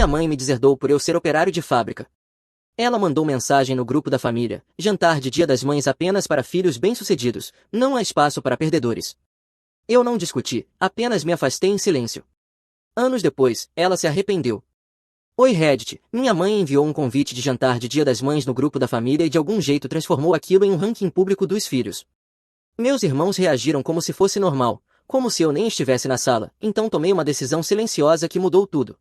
Minha mãe me deserdou por eu ser operário de fábrica. Ela mandou mensagem no grupo da família: jantar de Dia das Mães apenas para filhos bem-sucedidos, não há espaço para perdedores. Eu não discuti, apenas me afastei em silêncio. Anos depois, ela se arrependeu. Oi Reddit, minha mãe enviou um convite de jantar de Dia das Mães no grupo da família e de algum jeito transformou aquilo em um ranking público dos filhos. Meus irmãos reagiram como se fosse normal, como se eu nem estivesse na sala, então tomei uma decisão silenciosa que mudou tudo.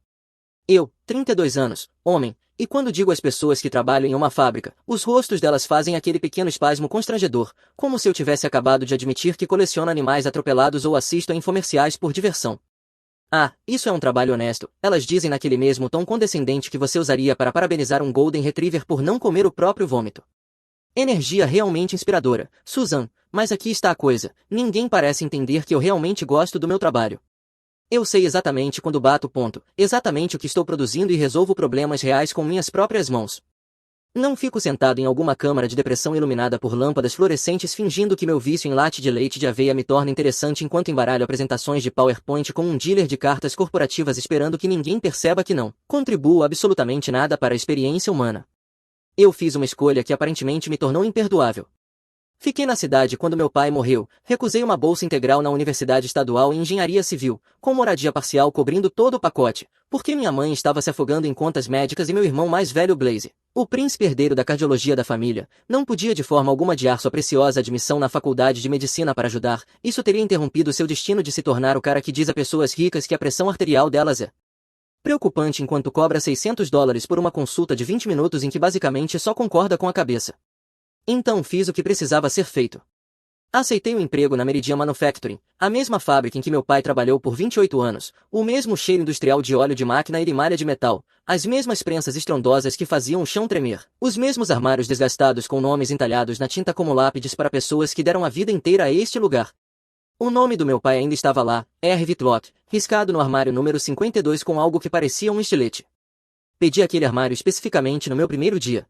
Eu, 32 anos, homem, e quando digo às pessoas que trabalham em uma fábrica, os rostos delas fazem aquele pequeno espasmo constrangedor, como se eu tivesse acabado de admitir que coleciono animais atropelados ou assisto a infomerciais por diversão. Ah, isso é um trabalho honesto, elas dizem naquele mesmo tom condescendente que você usaria para parabenizar um Golden Retriever por não comer o próprio vômito. Energia realmente inspiradora, Susan, mas aqui está a coisa, ninguém parece entender que eu realmente gosto do meu trabalho. Eu sei exatamente quando bato o ponto, exatamente o que estou produzindo e resolvo problemas reais com minhas próprias mãos. Não fico sentado em alguma câmara de depressão iluminada por lâmpadas fluorescentes fingindo que meu vício em latte de leite de aveia me torna interessante enquanto embaralho apresentações de PowerPoint com um dealer de cartas corporativas esperando que ninguém perceba que não contribuo absolutamente nada para a experiência humana. Eu fiz uma escolha que aparentemente me tornou imperdoável. Fiquei na cidade quando meu pai morreu, recusei uma bolsa integral na Universidade Estadual em Engenharia Civil, com moradia parcial cobrindo todo o pacote, porque minha mãe estava se afogando em contas médicas e meu irmão mais velho Blaze, o príncipe herdeiro da cardiologia da família, não podia de forma alguma adiar sua preciosa admissão na faculdade de medicina para ajudar, isso teria interrompido seu destino de se tornar o cara que diz a pessoas ricas que a pressão arterial delas é preocupante enquanto cobra $600 por uma consulta de 20 minutos em que basicamente só concorda com a cabeça. Então fiz o que precisava ser feito. Aceitei o emprego na Meridian Manufacturing, a mesma fábrica em que meu pai trabalhou por 28 anos, o mesmo cheiro industrial de óleo de máquina e malha de metal, as mesmas prensas estrondosas que faziam o chão tremer, os mesmos armários desgastados com nomes entalhados na tinta como lápides para pessoas que deram a vida inteira a este lugar. O nome do meu pai ainda estava lá, R. Vitlot, riscado no armário número 52 com algo que parecia um estilete. Pedi aquele armário especificamente no meu primeiro dia.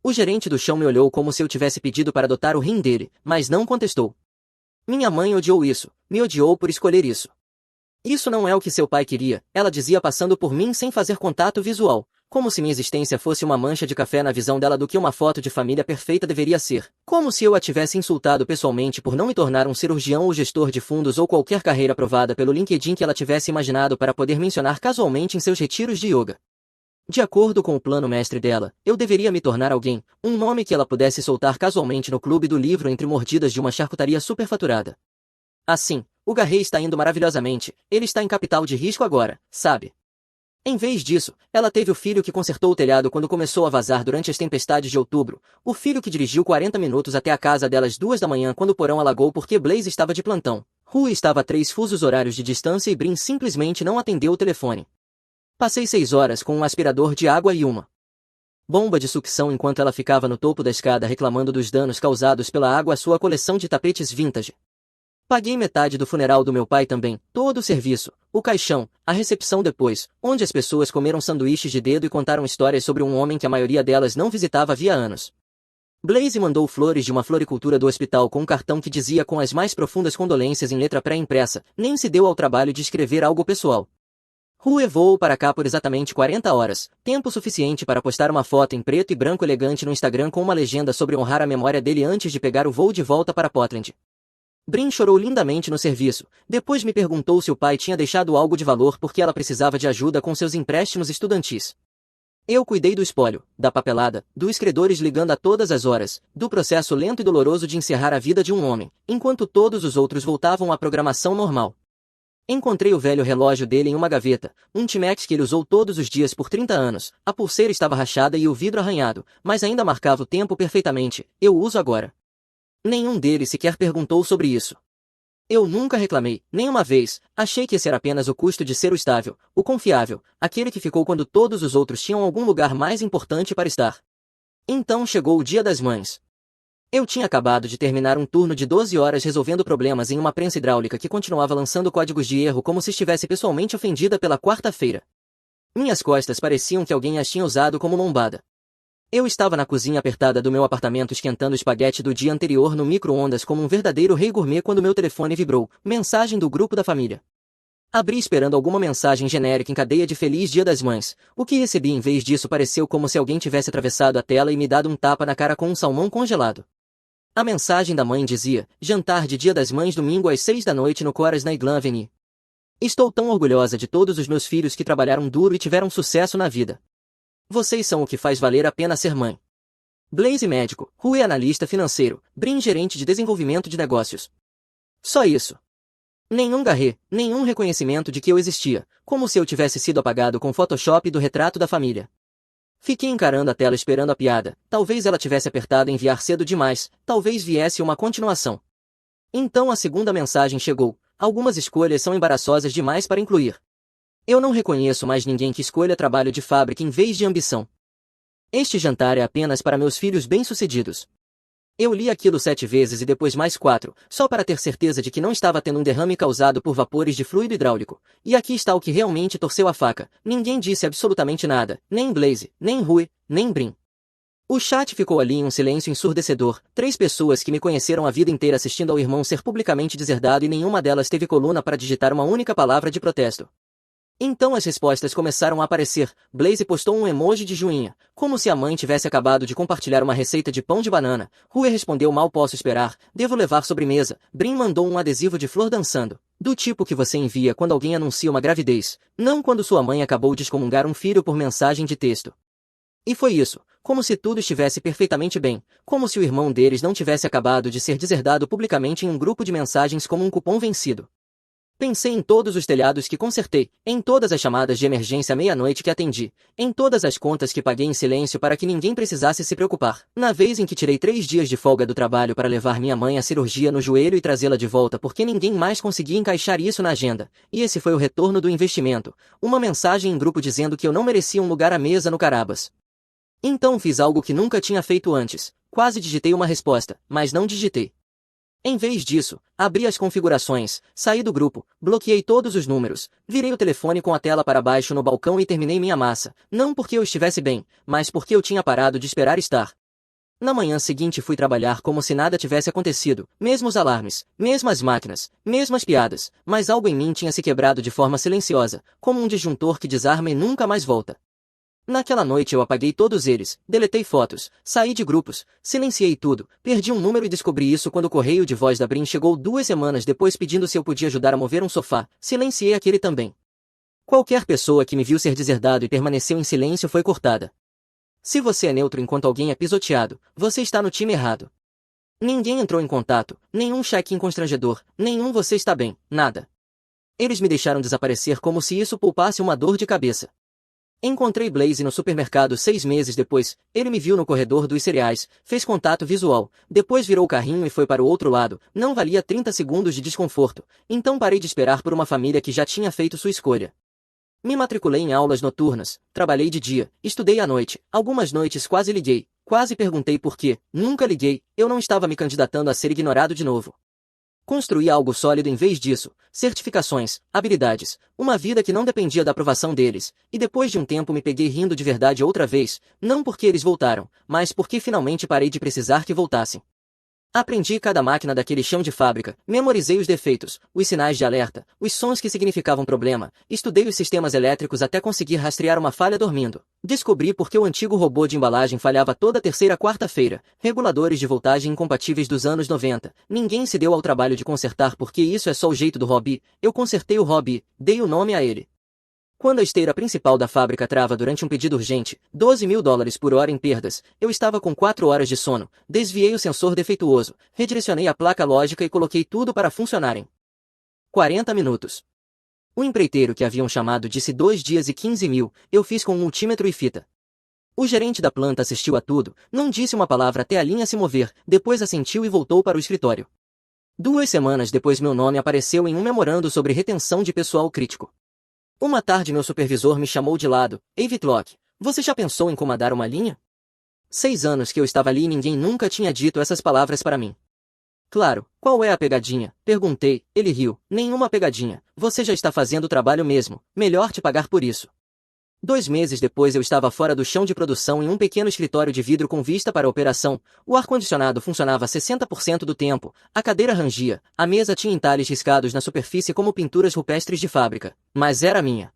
O gerente do chão me olhou como se eu tivesse pedido para adotar o rim dele, mas não contestou. Minha mãe odiou isso, me odiou por escolher isso. Isso não é o que seu pai queria, ela dizia passando por mim sem fazer contato visual, como se minha existência fosse uma mancha de café na visão dela do que uma foto de família perfeita deveria ser, como se eu a tivesse insultado pessoalmente por não me tornar um cirurgião ou gestor de fundos ou qualquer carreira aprovada pelo LinkedIn que ela tivesse imaginado para poder mencionar casualmente em seus retiros de yoga. De acordo com o plano mestre dela, eu deveria me tornar alguém, um nome que ela pudesse soltar casualmente no clube do livro entre mordidas de uma charcutaria superfaturada. Assim, o Garrey está indo maravilhosamente, ele está em capital de risco agora, sabe? Em vez disso, ela teve o filho que consertou o telhado quando começou a vazar durante as tempestades de outubro, o filho que dirigiu 40 minutos até a casa dela às 2 da manhã quando o porão alagou porque Blaze estava de plantão, Rue estava a 3 fusos horários de distância e Brin simplesmente não atendeu o telefone. Passei 6 horas com um aspirador de água e uma bomba de sucção enquanto ela ficava no topo da escada reclamando dos danos causados pela água à sua coleção de tapetes vintage. Paguei metade do funeral do meu pai também, todo o serviço, o caixão, a recepção depois, onde as pessoas comeram sanduíches de dedo e contaram histórias sobre um homem que a maioria delas não visitava havia anos. Blaze mandou flores de uma floricultura do hospital com um cartão que dizia com as mais profundas condolências em letra pré-impressa, nem se deu ao trabalho de escrever algo pessoal. Rue voou para cá por exatamente 40 horas, tempo suficiente para postar uma foto em preto e branco elegante no Instagram com uma legenda sobre honrar a memória dele antes de pegar o voo de volta para Portland. Brin chorou lindamente no serviço, depois me perguntou se o pai tinha deixado algo de valor porque ela precisava de ajuda com seus empréstimos estudantis. Eu cuidei do espólio, da papelada, dos credores ligando a todas as horas, do processo lento e doloroso de encerrar a vida de um homem, enquanto todos os outros voltavam à programação normal. Encontrei o velho relógio dele em uma gaveta, um Timex que ele usou todos os dias por 30 anos, a pulseira estava rachada e o vidro arranhado, mas ainda marcava o tempo perfeitamente, eu o uso agora. Nenhum deles sequer perguntou sobre isso. Eu nunca reclamei, nem uma vez, achei que esse era apenas o custo de ser o estável, o confiável, aquele que ficou quando todos os outros tinham algum lugar mais importante para estar. Então chegou o Dia das Mães. Eu tinha acabado de terminar um turno de 12 horas resolvendo problemas em uma prensa hidráulica que continuava lançando códigos de erro como se estivesse pessoalmente ofendida pela quarta-feira. Minhas costas pareciam que alguém as tinha usado como lombada. Eu estava na cozinha apertada do meu apartamento esquentando o espaguete do dia anterior no micro-ondas como um verdadeiro rei gourmet quando meu telefone vibrou, mensagem do grupo da família. Abri esperando alguma mensagem genérica em cadeia de Feliz Dia das Mães. O que recebi em vez disso pareceu como se alguém tivesse atravessado a tela e me dado um tapa na cara com um salmão congelado. A mensagem da mãe dizia: jantar de Dia das Mães domingo às 6 da noite no Coras na Iglan Avenue. Estou tão orgulhosa de todos os meus filhos que trabalharam duro e tiveram sucesso na vida. Vocês são o que faz valer a pena ser mãe. Blaze médico, Rui analista financeiro, Brin gerente de desenvolvimento de negócios. Só isso. Nenhum garrê, nenhum reconhecimento de que eu existia, como se eu tivesse sido apagado com Photoshop do retrato da família. Fiquei encarando a tela esperando a piada, talvez ela tivesse apertado enviar cedo demais, talvez viesse uma continuação. Então a segunda mensagem chegou: algumas escolhas são embaraçosas demais para incluir. Eu não reconheço mais ninguém que escolha trabalho de fábrica em vez de ambição. Este jantar é apenas para meus filhos bem-sucedidos. Eu li aquilo 7 vezes e depois mais 4, só para ter certeza de que não estava tendo um derrame causado por vapores de fluido hidráulico. E aqui está o que realmente torceu a faca: ninguém disse absolutamente nada, nem Blaze, nem Rui, nem Brin. O chat ficou ali em um silêncio ensurdecedor, 3 pessoas que me conheceram a vida inteira assistindo ao irmão ser publicamente deserdado e nenhuma delas teve coluna para digitar uma única palavra de protesto. Então as respostas começaram a aparecer. Blaze postou um emoji de joinha, como se a mãe tivesse acabado de compartilhar uma receita de pão de banana. Rui respondeu: mal posso esperar, devo levar sobremesa. Brin mandou um adesivo de flor dançando, do tipo que você envia quando alguém anuncia uma gravidez, não quando sua mãe acabou de excomungar um filho por mensagem de texto. E foi isso, como se tudo estivesse perfeitamente bem, como se o irmão deles não tivesse acabado de ser deserdado publicamente em um grupo de mensagens como um cupom vencido. Pensei em todos os telhados que consertei, em todas as chamadas de emergência à meia-noite que atendi, em todas as contas que paguei em silêncio para que ninguém precisasse se preocupar. Na vez em que tirei 3 dias de folga do trabalho para levar minha mãe à cirurgia no joelho e trazê-la de volta porque ninguém mais conseguia encaixar isso na agenda, e esse foi o retorno do investimento, uma mensagem em grupo dizendo que eu não merecia um lugar à mesa no Carabas. Então fiz algo que nunca tinha feito antes, quase digitei uma resposta, mas não digitei. Em vez disso, abri as configurações, saí do grupo, bloqueei todos os números, virei o telefone com a tela para baixo no balcão e terminei minha massa, não porque eu estivesse bem, mas porque eu tinha parado de esperar estar. Na manhã seguinte fui trabalhar como se nada tivesse acontecido, mesmos alarmes, mesmas máquinas, mesmas piadas, mas algo em mim tinha se quebrado de forma silenciosa, como um disjuntor que desarma e nunca mais volta. Naquela noite eu apaguei todos eles, deletei fotos, saí de grupos, silenciei tudo, perdi um número e descobri isso quando o correio de voz da Brin chegou 2 semanas depois pedindo se eu podia ajudar a mover um sofá, silenciei aquele também. Qualquer pessoa que me viu ser deserdado e permaneceu em silêncio foi cortada. Se você é neutro enquanto alguém é pisoteado, você está no time errado. Ninguém entrou em contato, nenhum check-in constrangedor, nenhum você está bem, nada. Eles me deixaram desaparecer como se isso poupasse uma dor de cabeça. Encontrei Blaze no supermercado 6 meses depois, ele me viu no corredor dos cereais, fez contato visual, depois virou o carrinho e foi para o outro lado, não valia 30 segundos de desconforto, então parei de esperar por uma família que já tinha feito sua escolha. Me matriculei em aulas noturnas, trabalhei de dia, estudei à noite, algumas noites quase liguei, quase perguntei por quê, nunca liguei, eu não estava me candidatando a ser ignorado de novo. Construí algo sólido em vez disso, certificações, habilidades, uma vida que não dependia da aprovação deles, e depois de um tempo me peguei rindo de verdade outra vez, não porque eles voltaram, mas porque finalmente parei de precisar que voltassem. Aprendi cada máquina daquele chão de fábrica, memorizei os defeitos, os sinais de alerta, os sons que significavam problema, estudei os sistemas elétricos até conseguir rastrear uma falha dormindo. Descobri porque o antigo robô de embalagem falhava toda terceira quarta-feira, reguladores de voltagem incompatíveis dos anos 90. Ninguém se deu ao trabalho de consertar porque isso é só o jeito do hobby. Eu consertei o hobby, dei o nome a ele. Quando a esteira principal da fábrica trava durante um pedido urgente, $12.000 por hora em perdas, eu estava com 4 horas de sono, desviei o sensor defeituoso, redirecionei a placa lógica e coloquei tudo para funcionarem. 40 minutos. O empreiteiro que haviam chamado disse 2 dias e 15 mil, eu fiz com um multímetro e fita. O gerente da planta assistiu a tudo, não disse uma palavra até a linha se mover, depois assentiu e voltou para o escritório. 2 semanas depois meu nome apareceu em um memorando sobre retenção de pessoal crítico. Uma tarde meu supervisor me chamou de lado: Ei Whitlock, você já pensou em comandar uma linha? 6 anos que eu estava ali e ninguém nunca tinha dito essas palavras para mim. Claro, qual é a pegadinha? Perguntei, ele riu. Nenhuma pegadinha, você já está fazendo o trabalho mesmo, melhor te pagar por isso. 2 meses depois eu estava fora do chão de produção em um pequeno escritório de vidro com vista para a operação, o ar-condicionado funcionava 60% do tempo, a cadeira rangia, a mesa tinha entalhes riscados na superfície como pinturas rupestres de fábrica, mas era minha.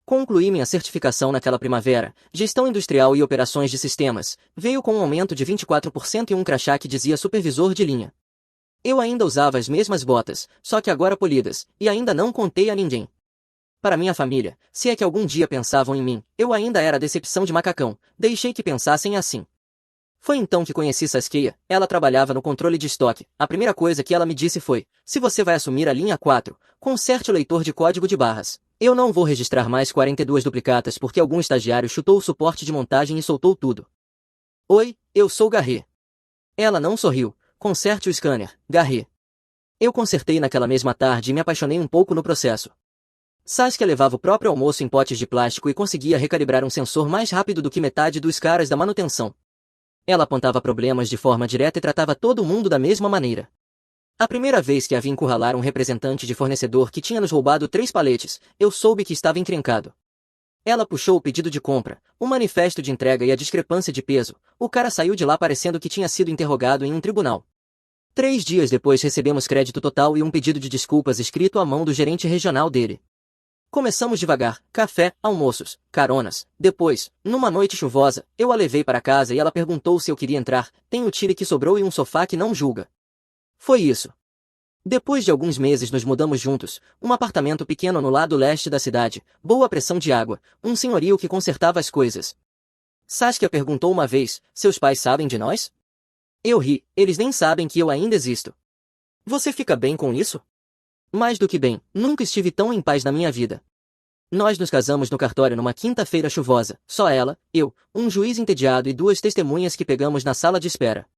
Concluí minha certificação naquela primavera, gestão industrial e operações de sistemas, veio com um aumento de 24% e um crachá que dizia supervisor de linha. Eu ainda usava as mesmas botas, só que agora polidas, e ainda não contei a ninguém. Para minha família, se é que algum dia pensavam em mim, eu ainda era a decepção de macacão, deixei que pensassem assim. Foi então que conheci Saskia, ela trabalhava no controle de estoque, a primeira coisa que ela me disse foi, se você vai assumir a linha 4, conserte o leitor de código de barras. Eu não vou registrar mais 42 duplicatas porque algum estagiário chutou o suporte de montagem e soltou tudo. Oi, eu sou Garret. Ela não sorriu, conserte o scanner, Garret. Eu consertei naquela mesma tarde e me apaixonei um pouco no processo. Saskia levava o próprio almoço em potes de plástico e conseguia recalibrar um sensor mais rápido do que metade dos caras da manutenção. Ela apontava problemas de forma direta e tratava todo mundo da mesma maneira. A primeira vez que a vi encurralar um representante de fornecedor que tinha nos roubado 3 paletes, eu soube que estava encrencado. Ela puxou o pedido de compra, o manifesto de entrega e a discrepância de peso. O cara saiu de lá parecendo que tinha sido interrogado em um tribunal. 3 dias depois recebemos crédito total e um pedido de desculpas escrito à mão do gerente regional dele. Começamos devagar, café, almoços, caronas. Depois, numa noite chuvosa, eu a levei para casa e ela perguntou se eu queria entrar. Tem o tire que sobrou e um sofá que não julga. Foi isso. Depois de alguns meses nos mudamos juntos, um apartamento pequeno no lado leste da cidade, boa pressão de água, um senhorio que consertava as coisas. Saskia perguntou uma vez, seus pais sabem de nós? Eu ri, eles nem sabem que eu ainda existo. Você fica bem com isso? Mais do que bem, nunca estive tão em paz na minha vida. Nós nos casamos no cartório numa quinta-feira chuvosa, só ela, eu, um juiz entediado e 2 testemunhas que pegamos na sala de espera.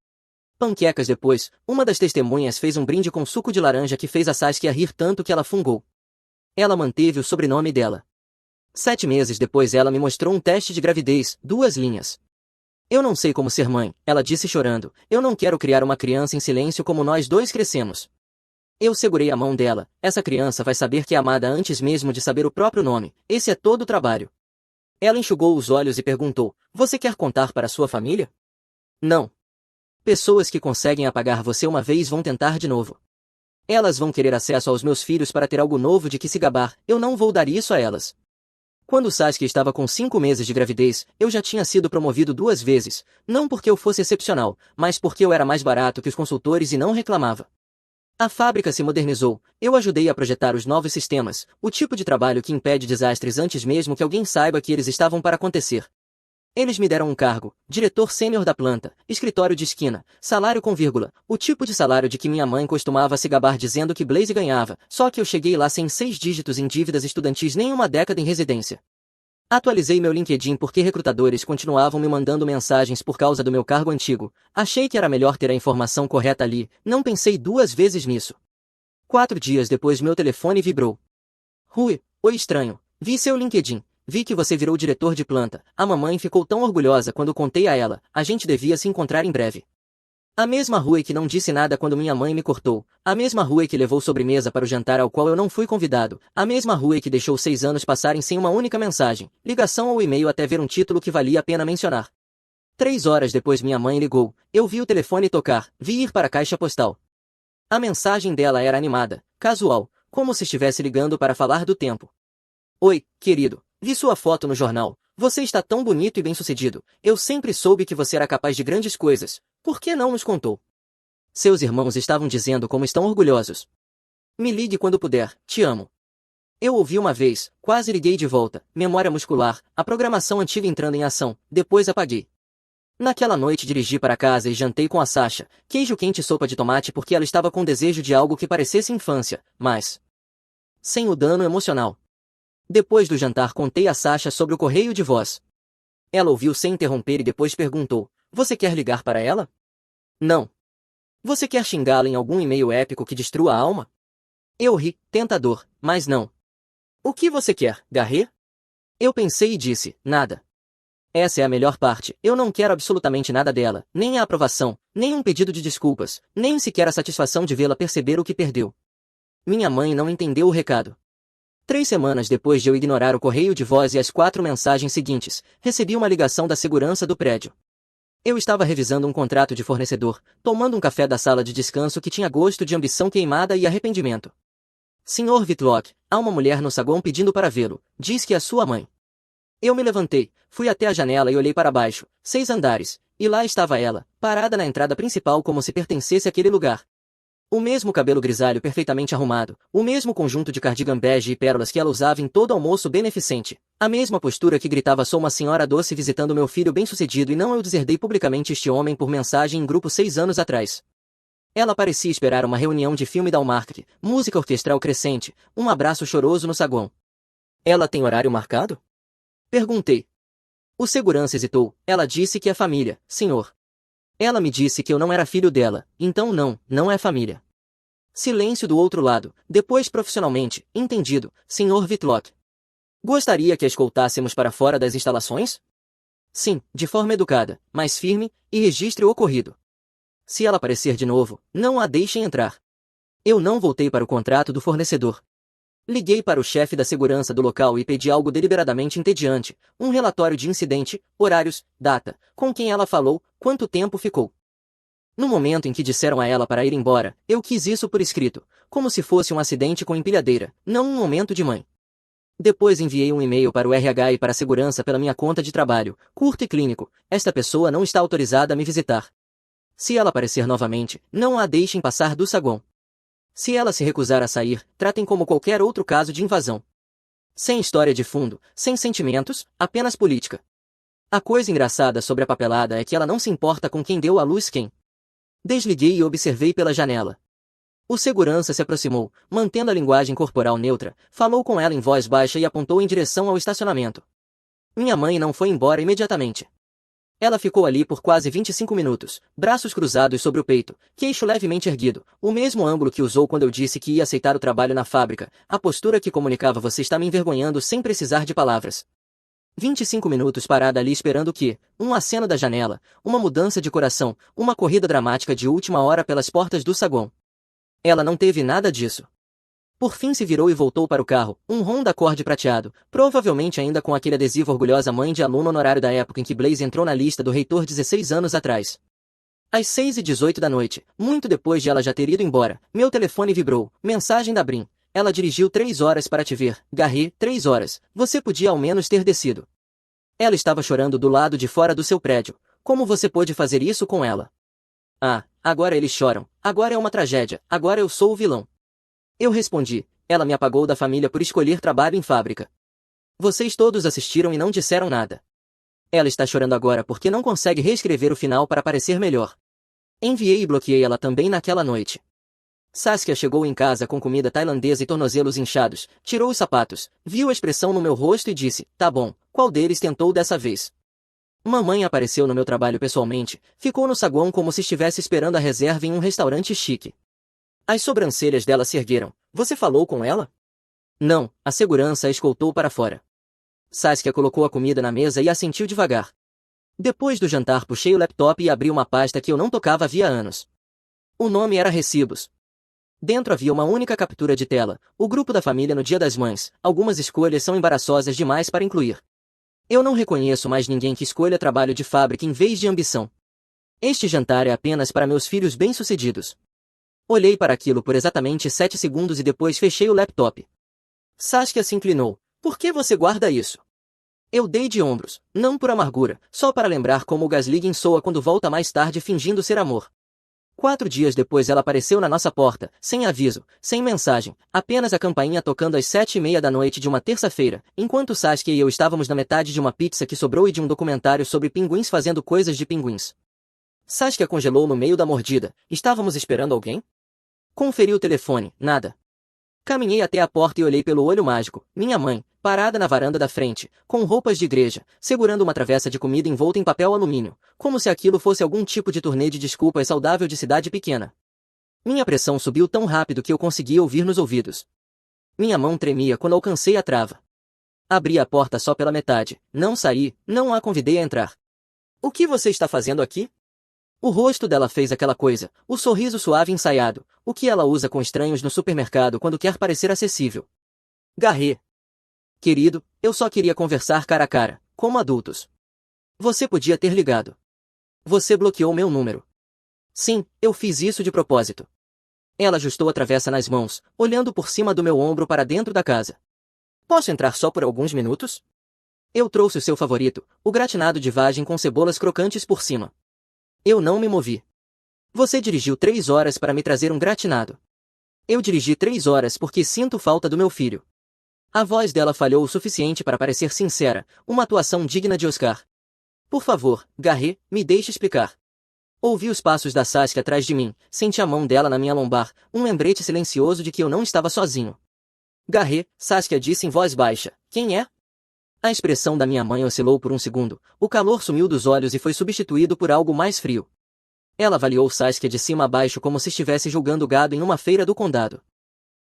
Panquecas depois, uma das testemunhas fez um brinde com suco de laranja que fez a Saskia rir tanto que ela fungou. Ela manteve o sobrenome dela. 7 meses depois ela me mostrou um teste de gravidez, 2 linhas. Eu não sei como ser mãe, ela disse chorando, eu não quero criar uma criança em silêncio como nós 2 crescemos. Eu segurei a mão dela, essa criança vai saber que é amada antes mesmo de saber o próprio nome, esse é todo o trabalho. Ela enxugou os olhos e perguntou, você quer contar para sua família? Não. Pessoas que conseguem apagar você uma vez vão tentar de novo. Elas vão querer acesso aos meus filhos para ter algo novo de que se gabar, eu não vou dar isso a elas. Quando Saskia estava com 5 meses de gravidez, eu já tinha sido promovido 2 vezes, não porque eu fosse excepcional, mas porque eu era mais barato que os consultores e não reclamava. A fábrica se modernizou, eu ajudei a projetar os novos sistemas, o tipo de trabalho que impede desastres antes mesmo que alguém saiba que eles estavam para acontecer. Eles me deram um cargo, diretor sênior da planta, escritório de esquina, salário com vírgula, o tipo de salário de que minha mãe costumava se gabar dizendo que Blaze ganhava, só que eu cheguei lá sem 6 dígitos em dívidas estudantis nem uma década em residência. Atualizei meu LinkedIn porque recrutadores continuavam me mandando mensagens por causa do meu cargo antigo. Achei que era melhor ter a informação correta ali, não pensei 2 vezes nisso. 4 dias depois meu telefone vibrou. Rui, oi estranho, vi seu LinkedIn, vi que você virou diretor de planta. A mamãe ficou tão orgulhosa quando contei a ela, a gente devia se encontrar em breve. A mesma Rui que não disse nada quando minha mãe me cortou, a mesma Rui que levou sobremesa para o jantar ao qual eu não fui convidado, a mesma Rui que deixou 6 anos passarem sem uma única mensagem, ligação ou e-mail até ver um título que valia a pena mencionar. 3 horas depois minha mãe ligou, eu vi o telefone tocar, vi ir para a caixa postal. A mensagem dela era animada, casual, como se estivesse ligando para falar do tempo. Oi, querido, vi sua foto no jornal, você está tão bonito e bem-sucedido, eu sempre soube que você era capaz de grandes coisas. Por que não nos contou? Seus irmãos estavam dizendo como estão orgulhosos. Me ligue quando puder, te amo. Eu ouvi uma vez, quase liguei de volta, memória muscular, a programação antiga entrando em ação, depois apaguei. Naquela noite dirigi para casa e jantei com a Sasha, queijo quente e sopa de tomate porque ela estava com desejo de algo que parecesse infância, mas sem o dano emocional. Depois do jantar contei a Sasha sobre o correio de voz. Ela ouviu sem interromper e depois perguntou, você quer ligar para ela? Não. Você quer xingá-la em algum e-mail épico que destrua a alma? Eu ri, tentador, mas não. O que você quer, Garret? Eu pensei e disse, nada. Essa é a melhor parte, eu não quero absolutamente nada dela, nem a aprovação, nem um pedido de desculpas, nem sequer a satisfação de vê-la perceber o que perdeu. Minha mãe não entendeu o recado. 3 semanas depois de eu ignorar o correio de voz e as 4 mensagens seguintes, recebi uma ligação da segurança do prédio. Eu estava revisando um contrato de fornecedor, tomando um café da sala de descanso que tinha gosto de ambição queimada e arrependimento. Sr. Whitlock, há uma mulher no saguão pedindo para vê-lo, diz que é sua mãe. Eu me levantei, fui até a janela e olhei para baixo, 6 andares, e lá estava ela, parada na entrada principal como se pertencesse àquele lugar. O mesmo cabelo grisalho perfeitamente arrumado, o mesmo conjunto de cardigan bege e pérolas que ela usava em todo almoço beneficente, a mesma postura que gritava sou uma senhora doce visitando meu filho bem-sucedido e não eu deserdei publicamente este homem por mensagem em grupo 6 anos atrás. Ela parecia esperar uma reunião de filme Dalmark, música orquestral crescente, um abraço choroso no saguão. Ela tem horário marcado? Perguntei. O segurança hesitou, ela disse que é família, senhor. Ela me disse que eu não era filho dela, então não é família. Silêncio do outro lado, depois profissionalmente, entendido, Sr. Whitlock. Gostaria que a escoltássemos para fora das instalações? Sim, de forma educada, mas firme, e registre o ocorrido. Se ela aparecer de novo, não a deixem entrar. Eu não voltei para o contrato do fornecedor. Liguei para o chefe da segurança do local e pedi algo deliberadamente entediante, um relatório de incidente, horários, data, com quem ela falou, quanto tempo ficou. No momento em que disseram a ela para ir embora, eu quis isso por escrito, como se fosse um acidente com empilhadeira, não um momento de mãe. Depois enviei um e-mail para o RH e para a segurança pela minha conta de trabalho, curto e clínico, esta pessoa não está autorizada a me visitar. Se ela aparecer novamente, não a deixem passar do saguão. Se ela se recusar a sair, tratem como qualquer outro caso de invasão. Sem história de fundo, sem sentimentos, apenas política. A coisa engraçada sobre a papelada é que ela não se importa com quem deu à luz quem. Desliguei e observei pela janela. O segurança se aproximou, mantendo a linguagem corporal neutra, falou com ela em voz baixa e apontou em direção ao estacionamento. Minha mãe não foi embora imediatamente. Ela ficou ali por quase 25 minutos, braços cruzados sobre o peito, queixo levemente erguido, o mesmo ângulo que usou quando eu disse que ia aceitar o trabalho na fábrica, a postura que comunicava você está me envergonhando sem precisar de palavras. 25 minutos parada ali esperando o quê? Um aceno da janela, uma mudança de coração, uma corrida dramática de última hora pelas portas do saguão. Ela não teve nada disso. Por fim se virou e voltou para o carro, um Honda Accord prateado, provavelmente ainda com aquele adesivo orgulhosa mãe de aluno honorário da época em que Blaze entrou na lista do reitor 16 anos atrás. Às 6h18 da noite, muito depois de ela já ter ido embora, meu telefone vibrou, mensagem da Brin. Ela dirigiu 3 horas para te ver, Garry, 3 horas, você podia ao menos ter descido. Ela estava chorando do lado de fora do seu prédio, como você pôde fazer isso com ela? Ah, agora eles choram, agora é uma tragédia, agora eu sou o vilão. Eu respondi, ela me apagou da família por escolher trabalho em fábrica. Vocês todos assistiram e não disseram nada. Ela está chorando agora porque não consegue reescrever o final para parecer melhor. Enviei e bloqueei ela também naquela noite. Saskia chegou em casa com comida tailandesa e tornozelos inchados, tirou os sapatos, viu a expressão no meu rosto e disse, tá bom, qual deles tentou dessa vez? Mamãe apareceu no meu trabalho pessoalmente, ficou no saguão como se estivesse esperando a reserva em um restaurante chique. As sobrancelhas dela se ergueram. Você falou com ela? Não, a segurança a escoltou para fora. Saskia colocou a comida na mesa e assentiu devagar. Depois do jantar puxei o laptop e abri uma pasta que eu não tocava havia anos. O nome era Recibos. Dentro havia uma única captura de tela, o grupo da família no Dia das Mães. Algumas escolhas são embaraçosas demais para incluir. Eu não reconheço mais ninguém que escolha trabalho de fábrica em vez de ambição. Este jantar é apenas para meus filhos bem-sucedidos. Olhei para aquilo por exatamente 7 segundos e depois fechei o laptop. Saskia se inclinou. Por que você guarda isso? Eu dei de ombros, não por amargura, só para lembrar como o gaslighting soa quando volta mais tarde fingindo ser amor. 4 dias depois ela apareceu na nossa porta, sem aviso, sem mensagem, apenas a campainha tocando às 7h30 da noite de uma terça-feira, enquanto Saskia e eu estávamos na metade de uma pizza que sobrou e de um documentário sobre pinguins fazendo coisas de pinguins. Saskia congelou no meio da mordida. Estávamos esperando alguém? Conferi o telefone, nada. Caminhei até a porta e olhei pelo olho mágico, minha mãe, parada na varanda da frente, com roupas de igreja, segurando uma travessa de comida envolta em papel alumínio, como se aquilo fosse algum tipo de turnê de desculpas saudável de cidade pequena. Minha pressão subiu tão rápido que eu conseguia ouvir nos ouvidos. Minha mão tremia quando alcancei a trava. Abri a porta só pela metade, não saí, não a convidei a entrar. O que você está fazendo aqui? O rosto dela fez aquela coisa, o sorriso suave ensaiado, o que ela usa com estranhos no supermercado quando quer parecer acessível. Garré. Querido, eu só queria conversar cara a cara, como adultos. Você podia ter ligado. Você bloqueou meu número. Sim, eu fiz isso de propósito. Ela ajustou a travessa nas mãos, olhando por cima do meu ombro para dentro da casa. Posso entrar só por alguns minutos? Eu trouxe o seu favorito, o gratinado de vagem com cebolas crocantes por cima. Eu não me movi. Você dirigiu 3 horas para me trazer um gratinado. Eu dirigi 3 horas porque sinto falta do meu filho. A voz dela falhou o suficiente para parecer sincera, uma atuação digna de Oscar. Por favor, Garré, me deixe explicar. Ouvi os passos da Saskia atrás de mim, senti a mão dela na minha lombar, um lembrete silencioso de que eu não estava sozinho. Garré, Saskia disse em voz baixa, quem é? A expressão da minha mãe oscilou por um segundo, o calor sumiu dos olhos e foi substituído por algo mais frio. Ela avaliou Saskia de cima a baixo como se estivesse julgando gado em uma feira do condado.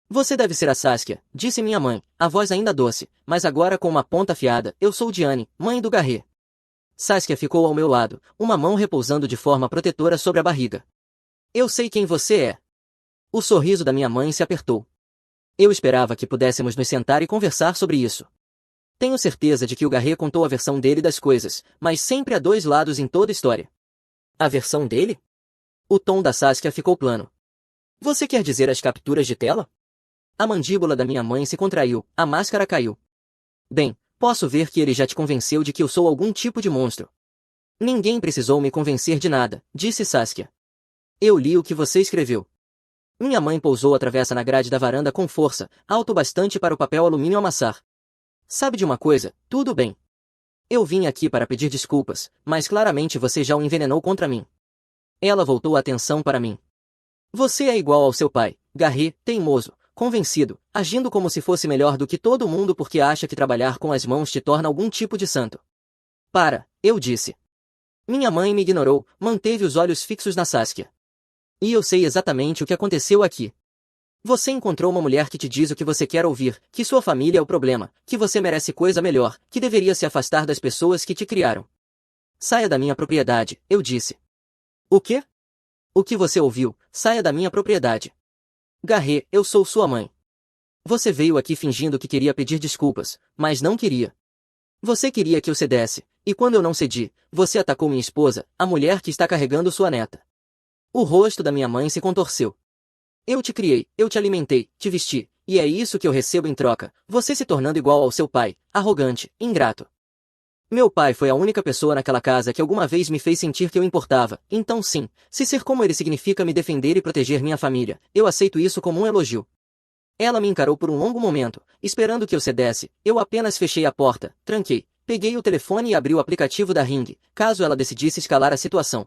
Você deve ser a Saskia, disse minha mãe, a voz ainda doce, mas agora com uma ponta afiada. Eu sou Diane, mãe do Garré. Saskia ficou ao meu lado, uma mão repousando de forma protetora sobre a barriga. Eu sei quem você é. O sorriso da minha mãe se apertou. Eu esperava que pudéssemos nos sentar e conversar sobre isso. Tenho certeza de que o Garré contou a versão dele das coisas, mas sempre há 2 lados em toda história. A versão dele? O tom da Saskia ficou plano. Você quer dizer as capturas de tela? A mandíbula da minha mãe se contraiu, a máscara caiu. Bem, posso ver que ele já te convenceu de que eu sou algum tipo de monstro. Ninguém precisou me convencer de nada, disse Saskia. Eu li o que você escreveu. Minha mãe pousou a travessa na grade da varanda com força, alto bastante para o papel alumínio amassar. Sabe de uma coisa, tudo bem. Eu vim aqui para pedir desculpas, mas claramente você já o envenenou contra mim. Ela voltou a atenção para mim. Você é igual ao seu pai, Garré, teimoso, convencido, agindo como se fosse melhor do que todo mundo porque acha que trabalhar com as mãos te torna algum tipo de santo. Para, eu disse. Minha mãe me ignorou, manteve os olhos fixos na Saskia. E eu sei exatamente o que aconteceu aqui. Você encontrou uma mulher que te diz o que você quer ouvir, que sua família é o problema, que você merece coisa melhor, que deveria se afastar das pessoas que te criaram. Saia da minha propriedade, eu disse. O quê? O que você ouviu? Saia da minha propriedade. Garré, eu sou sua mãe. Você veio aqui fingindo que queria pedir desculpas, mas não queria. Você queria que eu cedesse, e quando eu não cedi, você atacou minha esposa, a mulher que está carregando sua neta. O rosto da minha mãe se contorceu. Eu te criei, eu te alimentei, te vesti, e é isso que eu recebo em troca, você se tornando igual ao seu pai, arrogante, ingrato. Meu pai foi a única pessoa naquela casa que alguma vez me fez sentir que eu importava, então sim, se ser como ele significa me defender e proteger minha família, eu aceito isso como um elogio. Ela me encarou por um longo momento, esperando que eu cedesse, eu apenas fechei a porta, tranquei, peguei o telefone e abri o aplicativo da Ring, caso ela decidisse escalar a situação.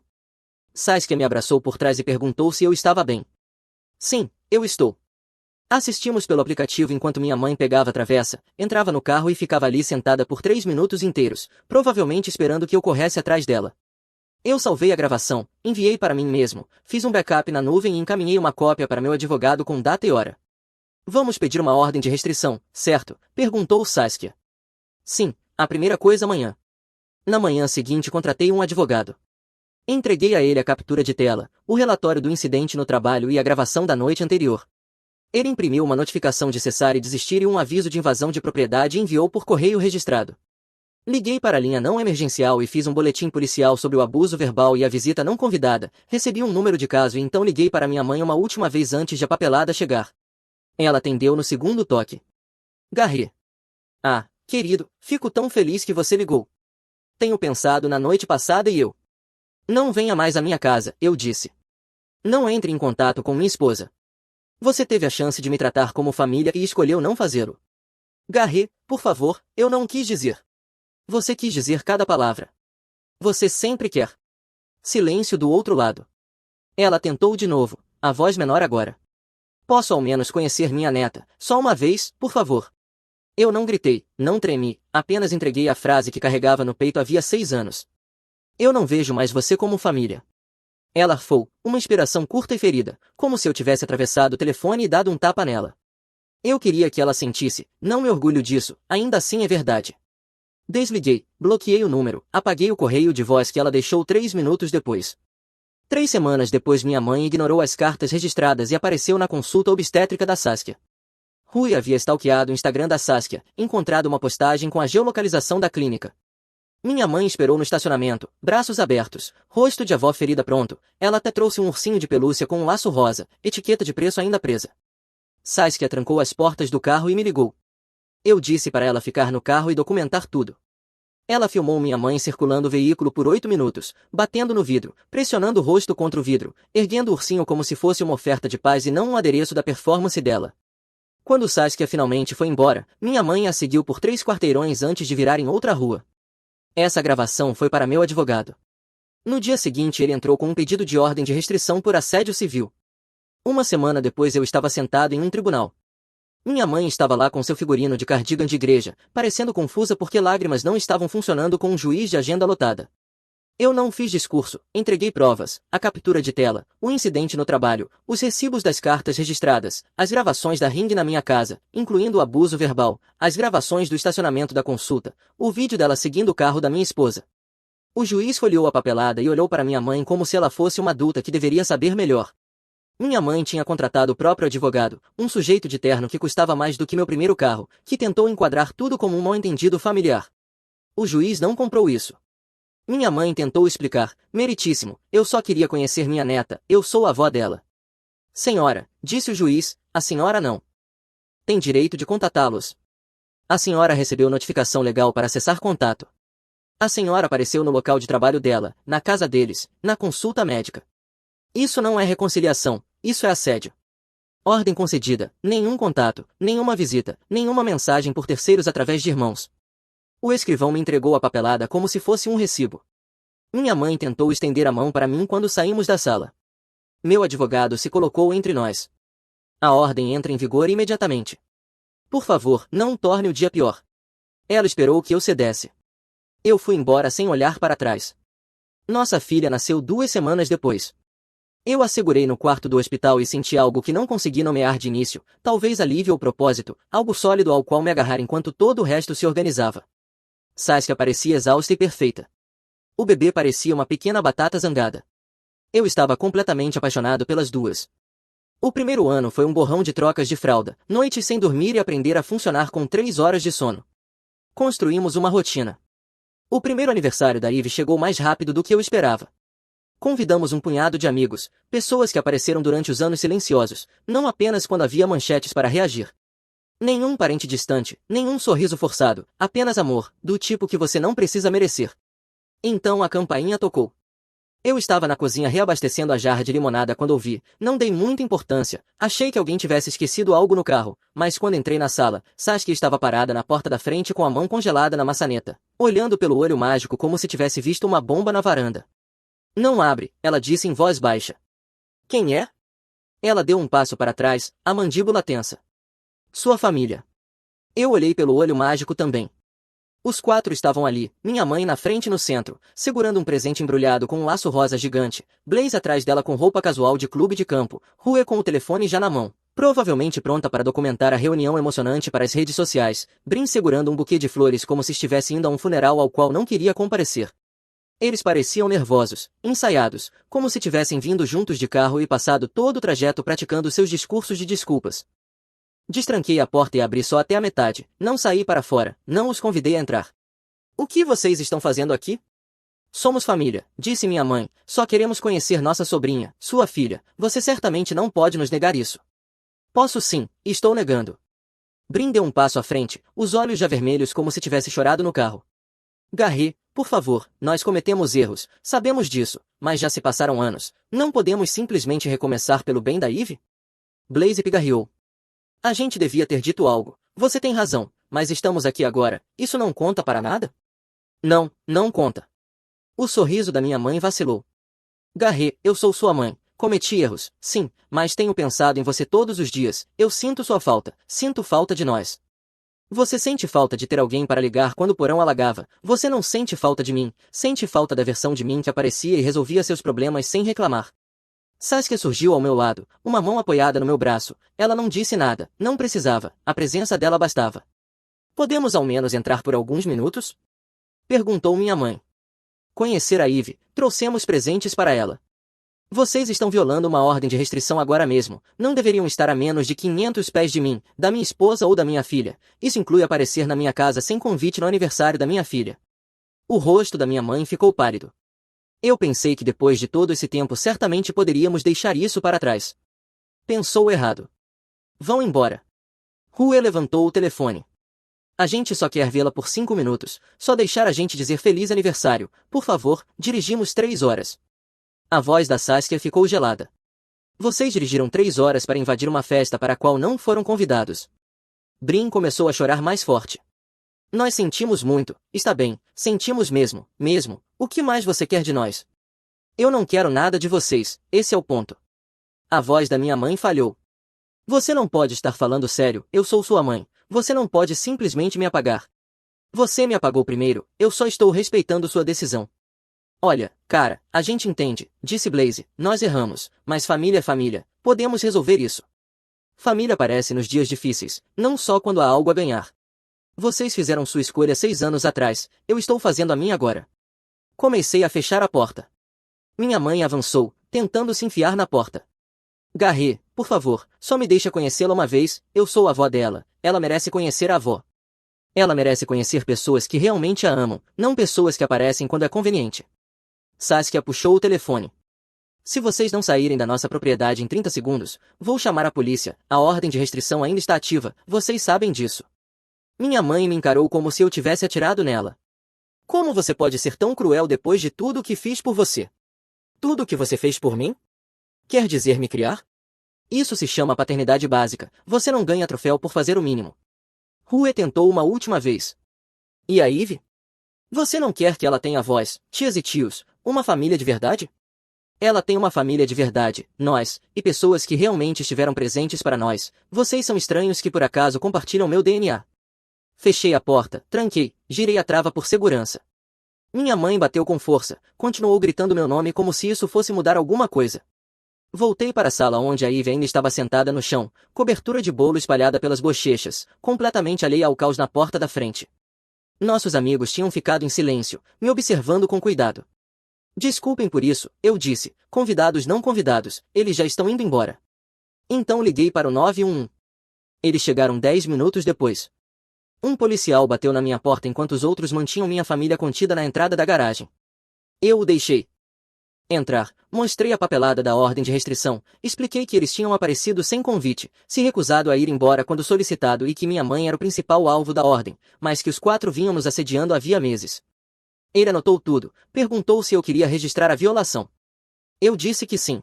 Saskia me abraçou por trás e perguntou se eu estava bem. Sim, eu estou. Assistimos pelo aplicativo enquanto minha mãe pegava a travessa, entrava no carro e ficava ali sentada por 3 minutos inteiros, provavelmente esperando que eu corresse atrás dela. Eu salvei a gravação, enviei para mim mesmo, fiz um backup na nuvem e encaminhei uma cópia para meu advogado com data e hora. Vamos pedir uma ordem de restrição, certo? Perguntou Saskia. Sim, a primeira coisa amanhã. Na manhã seguinte contratei um advogado. Entreguei a ele a captura de tela, o relatório do incidente no trabalho e a gravação da noite anterior. Ele imprimiu uma notificação de cessar e desistir e um aviso de invasão de propriedade e enviou por correio registrado. Liguei para a linha não emergencial e fiz um boletim policial sobre o abuso verbal e a visita não convidada, recebi um número de caso e então liguei para minha mãe uma última vez antes de a papelada chegar. Ela atendeu no segundo toque. Garré. Ah, querido, fico tão feliz que você ligou. Tenho pensado na noite passada e eu. Não venha mais à minha casa, eu disse. Não entre em contato com minha esposa. Você teve a chance de me tratar como família e escolheu não fazê-lo. Garré, por favor, eu não quis dizer. Você quis dizer cada palavra. Você sempre quer. Silêncio do outro lado. Ela tentou de novo, a voz menor agora. Posso ao menos conhecer minha neta, só uma vez, por favor. Eu não gritei, não tremi, apenas entreguei a frase que carregava no peito havia 6 anos. Eu não vejo mais você como família. Ela arfou, uma inspiração curta e ferida, como se eu tivesse atravessado o telefone e dado um tapa nela. Eu queria que ela sentisse, não me orgulho disso, ainda assim é verdade. Desliguei, bloqueei o número, apaguei o correio de voz que ela deixou 3 minutos depois. 3 semanas depois minha mãe ignorou as cartas registradas e apareceu na consulta obstétrica da Saskia. Rui havia stalkeado o Instagram da Saskia, encontrado uma postagem com a geolocalização da clínica. Minha mãe esperou no estacionamento, braços abertos, rosto de avó ferida pronto. Ela até trouxe um ursinho de pelúcia com um laço rosa, etiqueta de preço ainda presa. Saskia trancou as portas do carro e me ligou. Eu disse para ela ficar no carro e documentar tudo. Ela filmou minha mãe circulando o veículo por 8 minutos, batendo no vidro, pressionando o rosto contra o vidro, erguendo o ursinho como se fosse uma oferta de paz e não um adereço da performance dela. Quando Saskia finalmente foi embora, minha mãe a seguiu por 3 quarteirões antes de virar em outra rua. Essa gravação foi para meu advogado. No dia seguinte ele entrou com um pedido de ordem de restrição por assédio civil. Uma semana depois eu estava sentado em um tribunal. Minha mãe estava lá com seu figurino de cardigan de igreja, parecendo confusa porque lágrimas não estavam funcionando com um juiz de agenda lotada. Eu não fiz discurso, entreguei provas, a captura de tela, o incidente no trabalho, os recibos das cartas registradas, as gravações da ringue na minha casa, incluindo o abuso verbal, as gravações do estacionamento da consulta, o vídeo dela seguindo o carro da minha esposa. O juiz folheou a papelada e olhou para minha mãe como se ela fosse uma adulta que deveria saber melhor. Minha mãe tinha contratado o próprio advogado, um sujeito de terno que custava mais do que meu primeiro carro, que tentou enquadrar tudo como um mal-entendido familiar. O juiz não comprou isso. Minha mãe tentou explicar, meritíssimo, eu só queria conhecer minha neta, eu sou a avó dela. Senhora, disse o juiz, a senhora não tem direito de contatá-los. A senhora recebeu notificação legal para cessar contato. A senhora apareceu no local de trabalho dela, na casa deles, na consulta médica. Isso não é reconciliação, isso é assédio. Ordem concedida, nenhum contato, nenhuma visita, nenhuma mensagem por terceiros através de irmãos. O escrivão me entregou a papelada como se fosse um recibo. Minha mãe tentou estender a mão para mim quando saímos da sala. Meu advogado se colocou entre nós. A ordem entra em vigor imediatamente. Por favor, não torne o dia pior. Ela esperou que eu cedesse. Eu fui embora sem olhar para trás. Nossa filha nasceu 2 semanas depois. Eu a segurei no quarto do hospital e senti algo que não consegui nomear de início, talvez alívio ou propósito, algo sólido ao qual me agarrar enquanto todo o resto se organizava. Saskia parecia exausta e perfeita. O bebê parecia uma pequena batata zangada. Eu estava completamente apaixonado pelas duas. O primeiro ano foi um borrão de trocas de fralda, noites sem dormir e aprender a funcionar com 3 horas de sono. Construímos uma rotina. O primeiro aniversário da Ivy chegou mais rápido do que eu esperava. Convidamos um punhado de amigos, pessoas que apareceram durante os anos silenciosos, não apenas quando havia manchetes para reagir. Nenhum parente distante, nenhum sorriso forçado, apenas amor, do tipo que você não precisa merecer. Então a campainha tocou. Eu estava na cozinha reabastecendo a jarra de limonada quando ouvi, não dei muita importância, achei que alguém tivesse esquecido algo no carro, mas quando entrei na sala, Saskia estava parada na porta da frente com a mão congelada na maçaneta, olhando pelo olho mágico como se tivesse visto uma bomba na varanda. Não abre, ela disse em voz baixa. Quem é? Ela deu um passo para trás, a mandíbula tensa. Sua família. Eu olhei pelo olho mágico também. Os 4 estavam ali, minha mãe na frente no centro, segurando um presente embrulhado com um laço rosa gigante, Blaze atrás dela com roupa casual de clube de campo, Rue com o telefone já na mão, provavelmente pronta para documentar a reunião emocionante para as redes sociais, Brin segurando um buquê de flores como se estivesse indo a um funeral ao qual não queria comparecer. Eles pareciam nervosos, ensaiados, como se tivessem vindo juntos de carro e passado todo o trajeto praticando seus discursos de desculpas. Destranquei a porta e abri só até a metade, não saí para fora, não os convidei a entrar. O que vocês estão fazendo aqui? Somos família, disse minha mãe, só queremos conhecer nossa sobrinha, sua filha, você certamente não pode nos negar isso. Posso sim, estou negando. Brin deu um passo à frente, os olhos já vermelhos como se tivesse chorado no carro. Garry, por favor, nós cometemos erros, sabemos disso, mas já se passaram anos, não podemos simplesmente recomeçar pelo bem da Ivy? Blaze pigarreou. A gente devia ter dito algo, você tem razão, mas estamos aqui agora, isso não conta para nada? Não, não conta. O sorriso da minha mãe vacilou. Garry, eu sou sua mãe, cometi erros, sim, mas tenho pensado em você todos os dias, eu sinto sua falta, sinto falta de nós. Você sente falta de ter alguém para ligar quando o porão alagava, você não sente falta de mim, sente falta da versão de mim que aparecia e resolvia seus problemas sem reclamar. Saskia surgiu ao meu lado, uma mão apoiada no meu braço, ela não disse nada, não precisava, a presença dela bastava. Podemos ao menos entrar por alguns minutos? Perguntou minha mãe. Conhecer a Ivy, trouxemos presentes para ela. Vocês estão violando uma ordem de restrição agora mesmo. Não deveriam estar a menos de 500 pés de mim, da minha esposa ou da minha filha. Isso inclui aparecer na minha casa sem convite no aniversário da minha filha. O rosto da minha mãe ficou pálido. Eu pensei que depois de todo esse tempo certamente poderíamos deixar isso para trás. Pensou errado. Vão embora. Rue levantou o telefone. A gente só quer vê-la por 5 minutos, só deixar a gente dizer feliz aniversário, por favor, dirigimos 3 horas. A voz da Saskia ficou gelada. Vocês dirigiram 3 horas para invadir uma festa para a qual não foram convidados. Brin começou a chorar mais forte. Nós sentimos muito, está bem, sentimos mesmo. O que mais você quer de nós? Eu não quero nada de vocês, esse é o ponto. A voz da minha mãe falhou. Você não pode estar falando sério, eu sou sua mãe, você não pode simplesmente me apagar. Você me apagou primeiro, eu só estou respeitando sua decisão. Olha, cara, a gente entende, disse Blaze, nós erramos, mas família é família, podemos resolver isso. Família aparece nos dias difíceis, não só quando há algo a ganhar. Vocês fizeram sua escolha 6 anos atrás, eu estou fazendo a minha agora. Comecei a fechar a porta. Minha mãe avançou, tentando se enfiar na porta. Garré, por favor, só me deixa conhecê-la uma vez, eu sou a avó dela, ela merece conhecer a avó. Ela merece conhecer pessoas que realmente a amam, não pessoas que aparecem quando é conveniente. Saskia puxou o telefone. Se vocês não saírem da nossa propriedade em 30 segundos, vou chamar a polícia, a ordem de restrição ainda está ativa, vocês sabem disso. Minha mãe me encarou como se eu tivesse atirado nela. Como você pode ser tão cruel depois de tudo o que fiz por você? Tudo o que você fez por mim? Quer dizer me criar? Isso se chama paternidade básica, você não ganha troféu por fazer o mínimo. Rue tentou uma última vez. E a Ivy? Você não quer que ela tenha avós, tias e tios, uma família de verdade? Ela tem uma família de verdade, nós, e pessoas que realmente estiveram presentes para nós. Vocês são estranhos que por acaso compartilham meu DNA. Fechei a porta, tranquei, girei a trava por segurança. Minha mãe bateu com força, continuou gritando meu nome como se isso fosse mudar alguma coisa. Voltei para a sala onde a Ivy ainda estava sentada no chão, cobertura de bolo espalhada pelas bochechas, completamente alheia ao caos na porta da frente. Nossos amigos tinham ficado em silêncio, me observando com cuidado. Desculpem por isso, eu disse, convidados não convidados, eles já estão indo embora. Então liguei para o 911. Eles chegaram 10 minutos depois. Um policial bateu na minha porta enquanto os outros mantinham minha família contida na entrada da garagem. Eu o deixei entrar, mostrei a papelada da ordem de restrição, expliquei que eles tinham aparecido sem convite, se recusado a ir embora quando solicitado e que minha mãe era o principal alvo da ordem, mas que os 4 vinham nos assediando havia meses. Ele anotou tudo, perguntou se eu queria registrar a violação. Eu disse que sim.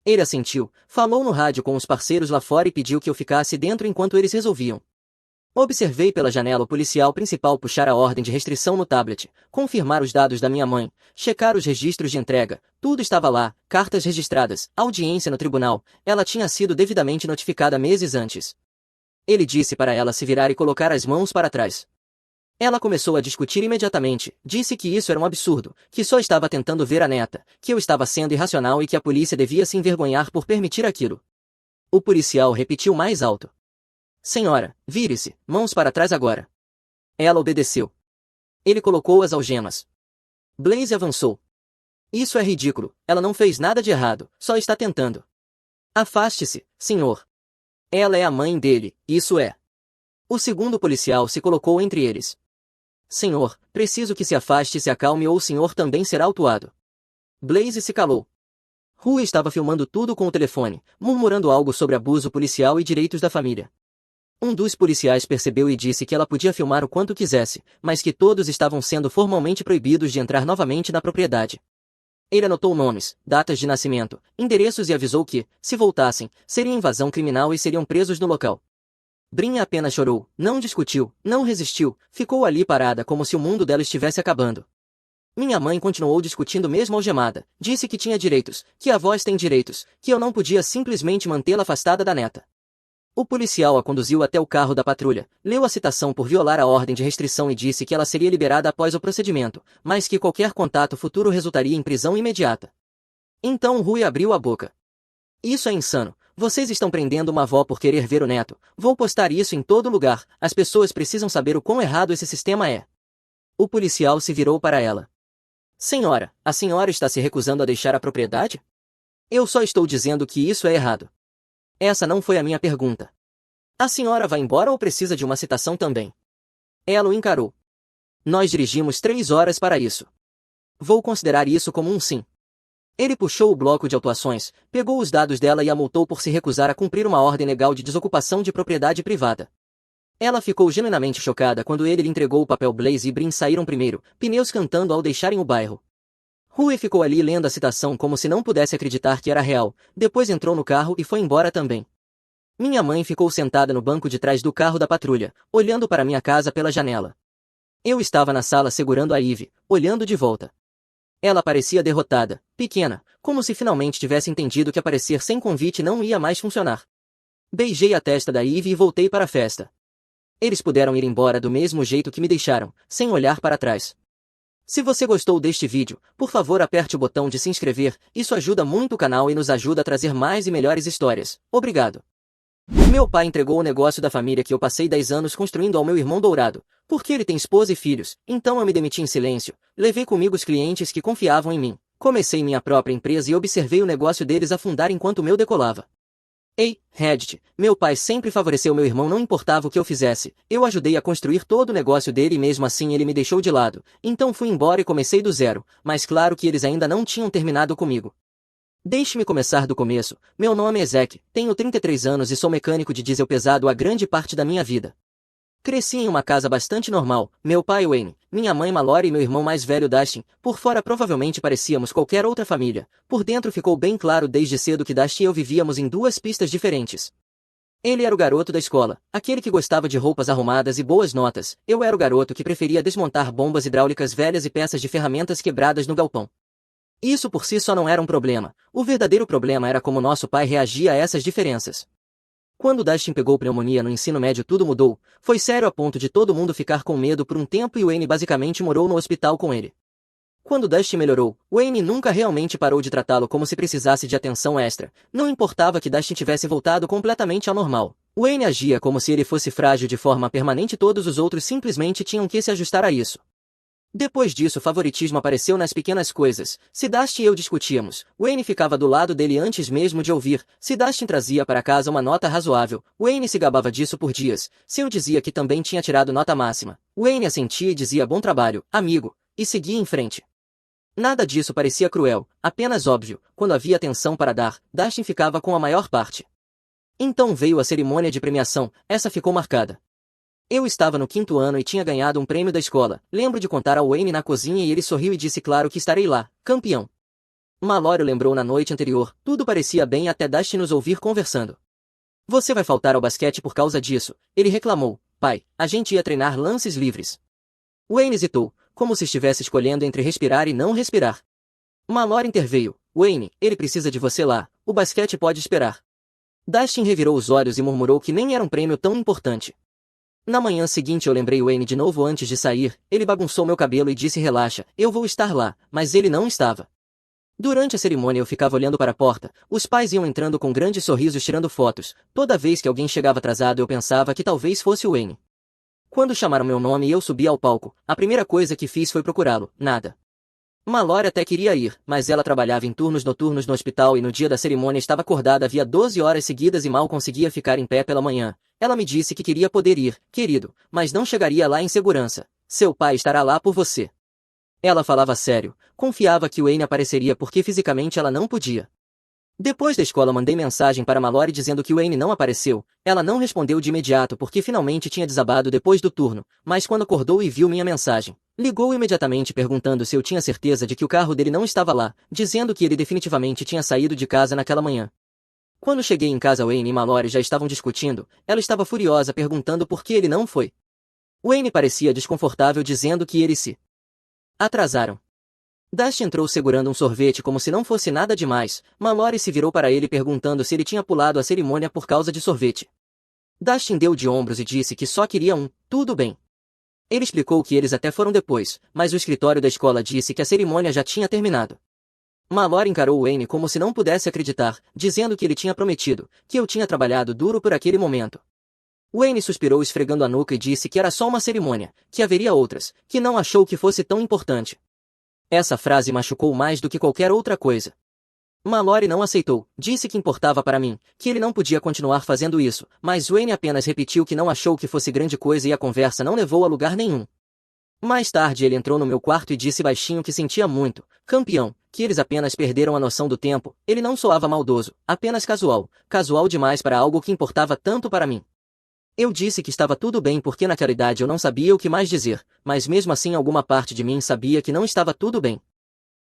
Ele assentiu, falou no rádio com os parceiros lá fora e pediu que eu ficasse dentro enquanto eles resolviam. Observei pela janela o policial principal puxar a ordem de restrição no tablet, confirmar os dados da minha mãe, checar os registros de entrega, tudo estava lá, cartas registradas, audiência no tribunal, ela tinha sido devidamente notificada meses antes. Ele disse para ela se virar e colocar as mãos para trás. Ela começou a discutir imediatamente, disse que isso era um absurdo, que só estava tentando ver a neta, que eu estava sendo irracional e que a polícia devia se envergonhar por permitir aquilo. O policial repetiu mais alto. Senhora, vire-se, mãos para trás agora. Ela obedeceu. Ele colocou as algemas. Blaze avançou. Isso é ridículo, ela não fez nada de errado, só está tentando. Afaste-se, senhor. Ela é a mãe dele, isso é. O segundo policial se colocou entre eles. Senhor, preciso que se afaste e se acalme ou o senhor também será autuado. Blaze se calou. Rue estava filmando tudo com o telefone, murmurando algo sobre abuso policial e direitos da família. Um dos policiais percebeu e disse que ela podia filmar o quanto quisesse, mas que todos estavam sendo formalmente proibidos de entrar novamente na propriedade. Ele anotou nomes, datas de nascimento, endereços e avisou que, se voltassem, seria invasão criminal e seriam presos no local. Brin apenas chorou, não discutiu, não resistiu, ficou ali parada como se o mundo dela estivesse acabando. Minha mãe continuou discutindo mesmo algemada, disse que tinha direitos, que avós têm direitos, que eu não podia simplesmente mantê-la afastada da neta. O policial a conduziu até o carro da patrulha, leu a citação por violar a ordem de restrição e disse que ela seria liberada após o procedimento, mas que qualquer contato futuro resultaria em prisão imediata. Então Rui abriu a boca. Isso é insano. Vocês estão prendendo uma avó por querer ver o neto. Vou postar isso em todo lugar. As pessoas precisam saber o quão errado esse sistema é. O policial se virou para ela. Senhora, a senhora está se recusando a deixar a propriedade? Eu só estou dizendo que isso é errado. Essa não foi a minha pergunta. A senhora vai embora ou precisa de uma citação também? Ela o encarou. Nós dirigimos 3 horas para isso. Vou considerar isso como um sim. Ele puxou o bloco de autuações, pegou os dados dela e a multou por se recusar a cumprir uma ordem legal de desocupação de propriedade privada. Ela ficou genuinamente chocada quando ele lhe entregou o papel. Blaze e Brin saíram primeiro, pneus cantando ao deixarem o bairro. Rui ficou ali lendo a citação como se não pudesse acreditar que era real, depois entrou no carro e foi embora também. Minha mãe ficou sentada no banco de trás do carro da patrulha, olhando para minha casa pela janela. Eu estava na sala segurando a Ivy, olhando de volta. Ela parecia derrotada, pequena, como se finalmente tivesse entendido que aparecer sem convite não ia mais funcionar. Beijei a testa da Ivy e voltei para a festa. Eles puderam ir embora do mesmo jeito que me deixaram, sem olhar para trás. Se você gostou deste vídeo, por favor aperte o botão de se inscrever, isso ajuda muito o canal e nos ajuda a trazer mais e melhores histórias. Obrigado. Meu pai entregou o negócio da família que eu passei 10 anos construindo ao meu irmão Dourado, porque ele tem esposa e filhos, então eu me demiti em silêncio, levei comigo os clientes que confiavam em mim, comecei minha própria empresa e observei o negócio deles afundar enquanto o meu decolava. Ei, Reddit, meu pai sempre favoreceu meu irmão não importava o que eu fizesse, eu ajudei a construir todo o negócio dele e mesmo assim ele me deixou de lado, então fui embora e comecei do zero, mas claro que eles ainda não tinham terminado comigo. Deixe-me começar do começo, meu nome é Zack, tenho 33 anos e sou mecânico de diesel pesado a grande parte da minha vida. Cresci em uma casa bastante normal, meu pai Wayne, minha mãe Mallory e meu irmão mais velho Dustin, por fora provavelmente parecíamos qualquer outra família, por dentro ficou bem claro desde cedo que Dustin e eu vivíamos em 2 pistas diferentes. Ele era o garoto da escola, aquele que gostava de roupas arrumadas e boas notas, eu era o garoto que preferia desmontar bombas hidráulicas velhas e peças de ferramentas quebradas no galpão. Isso por si só não era um problema, o verdadeiro problema era como nosso pai reagia a essas diferenças. Quando Dustin pegou pneumonia no ensino médio tudo mudou, foi sério a ponto de todo mundo ficar com medo por um tempo e Wayne basicamente morou no hospital com ele. Quando Dustin melhorou, Wayne nunca realmente parou de tratá-lo como se precisasse de atenção extra, não importava que Dustin tivesse voltado completamente ao normal. Wayne agia como se ele fosse frágil de forma permanente e todos os outros simplesmente tinham que se ajustar a isso. Depois disso o favoritismo apareceu nas pequenas coisas. Se Dustin e eu discutíamos, Wayne ficava do lado dele antes mesmo de ouvir. Se Dustin trazia para casa uma nota razoável, Wayne se gabava disso por dias. Se eu dizia que também tinha tirado nota máxima, Wayne assentia e dizia bom trabalho, amigo, e seguia em frente. Nada disso parecia cruel, apenas óbvio. Quando havia atenção para dar, Dustin ficava com a maior parte. Então veio a cerimônia de premiação, essa ficou marcada. Eu estava no 5º ano e tinha ganhado um prêmio da escola. Lembro de contar ao Wayne na cozinha e ele sorriu e disse claro que estarei lá, campeão. Mallory lembrou na noite anterior, tudo parecia bem até Dustin nos ouvir conversando. Você vai faltar ao basquete por causa disso, ele reclamou. Pai, a gente ia treinar lances livres. Wayne hesitou, como se estivesse escolhendo entre respirar e não respirar. Mallory interveio. Wayne, ele precisa de você lá, o basquete pode esperar. Dustin revirou os olhos e murmurou que nem era um prêmio tão importante. Na manhã seguinte eu lembrei Wayne de novo antes de sair, ele bagunçou meu cabelo e disse relaxa, eu vou estar lá, mas ele não estava. Durante a cerimônia eu ficava olhando para a porta, os pais iam entrando com grandes sorrisos tirando fotos, toda vez que alguém chegava atrasado eu pensava que talvez fosse o Wayne. Quando chamaram meu nome e eu subi ao palco, a primeira coisa que fiz foi procurá-lo, nada. Mallory até queria ir, mas ela trabalhava em turnos noturnos no hospital e no dia da cerimônia estava acordada havia 12 horas seguidas e mal conseguia ficar em pé pela manhã. Ela me disse que queria poder ir, querido, mas não chegaria lá em segurança. Seu pai estará lá por você. Ela falava sério, confiava que Wayne apareceria porque fisicamente ela não podia. Depois da escola mandei mensagem para Mallory dizendo que Wayne não apareceu, ela não respondeu de imediato porque finalmente tinha desabado depois do turno, mas quando acordou e viu minha mensagem, ligou imediatamente perguntando se eu tinha certeza de que o carro dele não estava lá, dizendo que ele definitivamente tinha saído de casa naquela manhã. Quando cheguei em casa Wayne e Mallory já estavam discutindo, ela estava furiosa perguntando por que ele não foi. Wayne parecia desconfortável dizendo que eles se atrasaram. Dustin entrou segurando um sorvete como se não fosse nada demais. Mallory se virou para ele perguntando se ele tinha pulado a cerimônia por causa de sorvete. Dustin deu de ombros e disse que só queria um, tudo bem. Ele explicou que eles até foram depois, mas o escritório da escola disse que a cerimônia já tinha terminado. Mallory encarou Wayne como se não pudesse acreditar, dizendo que ele tinha prometido, que eu tinha trabalhado duro por aquele momento. Wayne suspirou esfregando a nuca e disse que era só uma cerimônia, que haveria outras, que não achou que fosse tão importante. Essa frase machucou mais do que qualquer outra coisa. Mallory não aceitou, disse que importava para mim, que ele não podia continuar fazendo isso, mas Wayne apenas repetiu que não achou que fosse grande coisa e a conversa não levou a lugar nenhum. Mais tarde ele entrou no meu quarto e disse baixinho que sentia muito, campeão, que eles apenas perderam a noção do tempo. Ele não soava maldoso, apenas casual, casual demais para algo que importava tanto para mim. Eu disse que estava tudo bem porque naquela idade eu não sabia o que mais dizer, mas mesmo assim alguma parte de mim sabia que não estava tudo bem.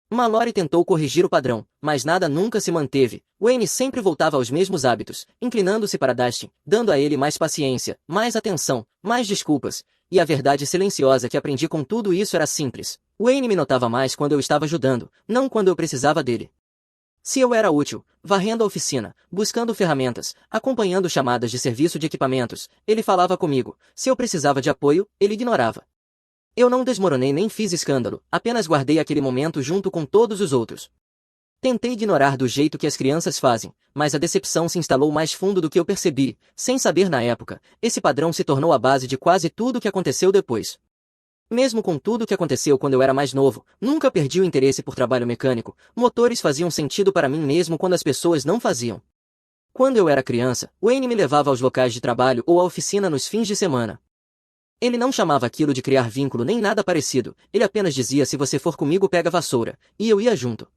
Mallory tentou corrigir o padrão, mas nada nunca se manteve. Wayne sempre voltava aos mesmos hábitos, inclinando-se para Dustin, dando a ele mais paciência, mais atenção, mais desculpas. E a verdade silenciosa que aprendi com tudo isso era simples. Wayne me notava mais quando eu estava ajudando, não quando eu precisava dele. Se eu era útil, varrendo a oficina, buscando ferramentas, acompanhando chamadas de serviço de equipamentos, ele falava comigo. Se eu precisava de apoio, ele ignorava. Eu não desmoronei nem fiz escândalo, apenas guardei aquele momento junto com todos os outros. Tentei ignorar do jeito que as crianças fazem, mas a decepção se instalou mais fundo do que eu percebi. Sem saber na época, esse padrão se tornou a base de quase tudo o que aconteceu depois. Mesmo com tudo o que aconteceu quando eu era mais novo, nunca perdi o interesse por trabalho mecânico. Motores faziam sentido para mim mesmo quando as pessoas não faziam. Quando eu era criança, Wayne me levava aos locais de trabalho ou à oficina nos fins de semana. Ele não chamava aquilo de criar vínculo nem nada parecido, ele apenas dizia se você for comigo pega a vassoura, e eu ia junto.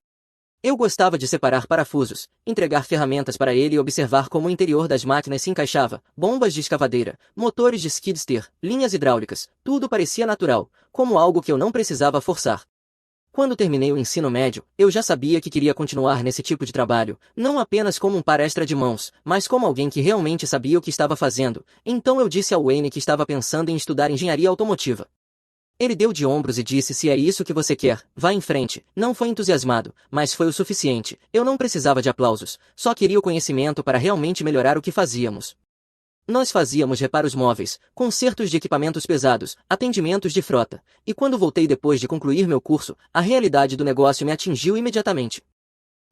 Eu gostava de separar parafusos, entregar ferramentas para ele e observar como o interior das máquinas se encaixava, bombas de escavadeira, motores de skid steer, linhas hidráulicas, tudo parecia natural, como algo que eu não precisava forçar. Quando terminei o ensino médio, eu já sabia que queria continuar nesse tipo de trabalho, não apenas como um par extra de mãos, mas como alguém que realmente sabia o que estava fazendo. Então eu disse ao Wayne que estava pensando em estudar engenharia automotiva. Ele deu de ombros e disse se é isso que você quer, vá em frente. Não foi entusiasmado, mas foi o suficiente. Eu não precisava de aplausos, só queria o conhecimento para realmente melhorar o que fazíamos. Nós fazíamos reparos móveis, consertos de equipamentos pesados, atendimentos de frota, e quando voltei depois de concluir meu curso, a realidade do negócio me atingiu imediatamente.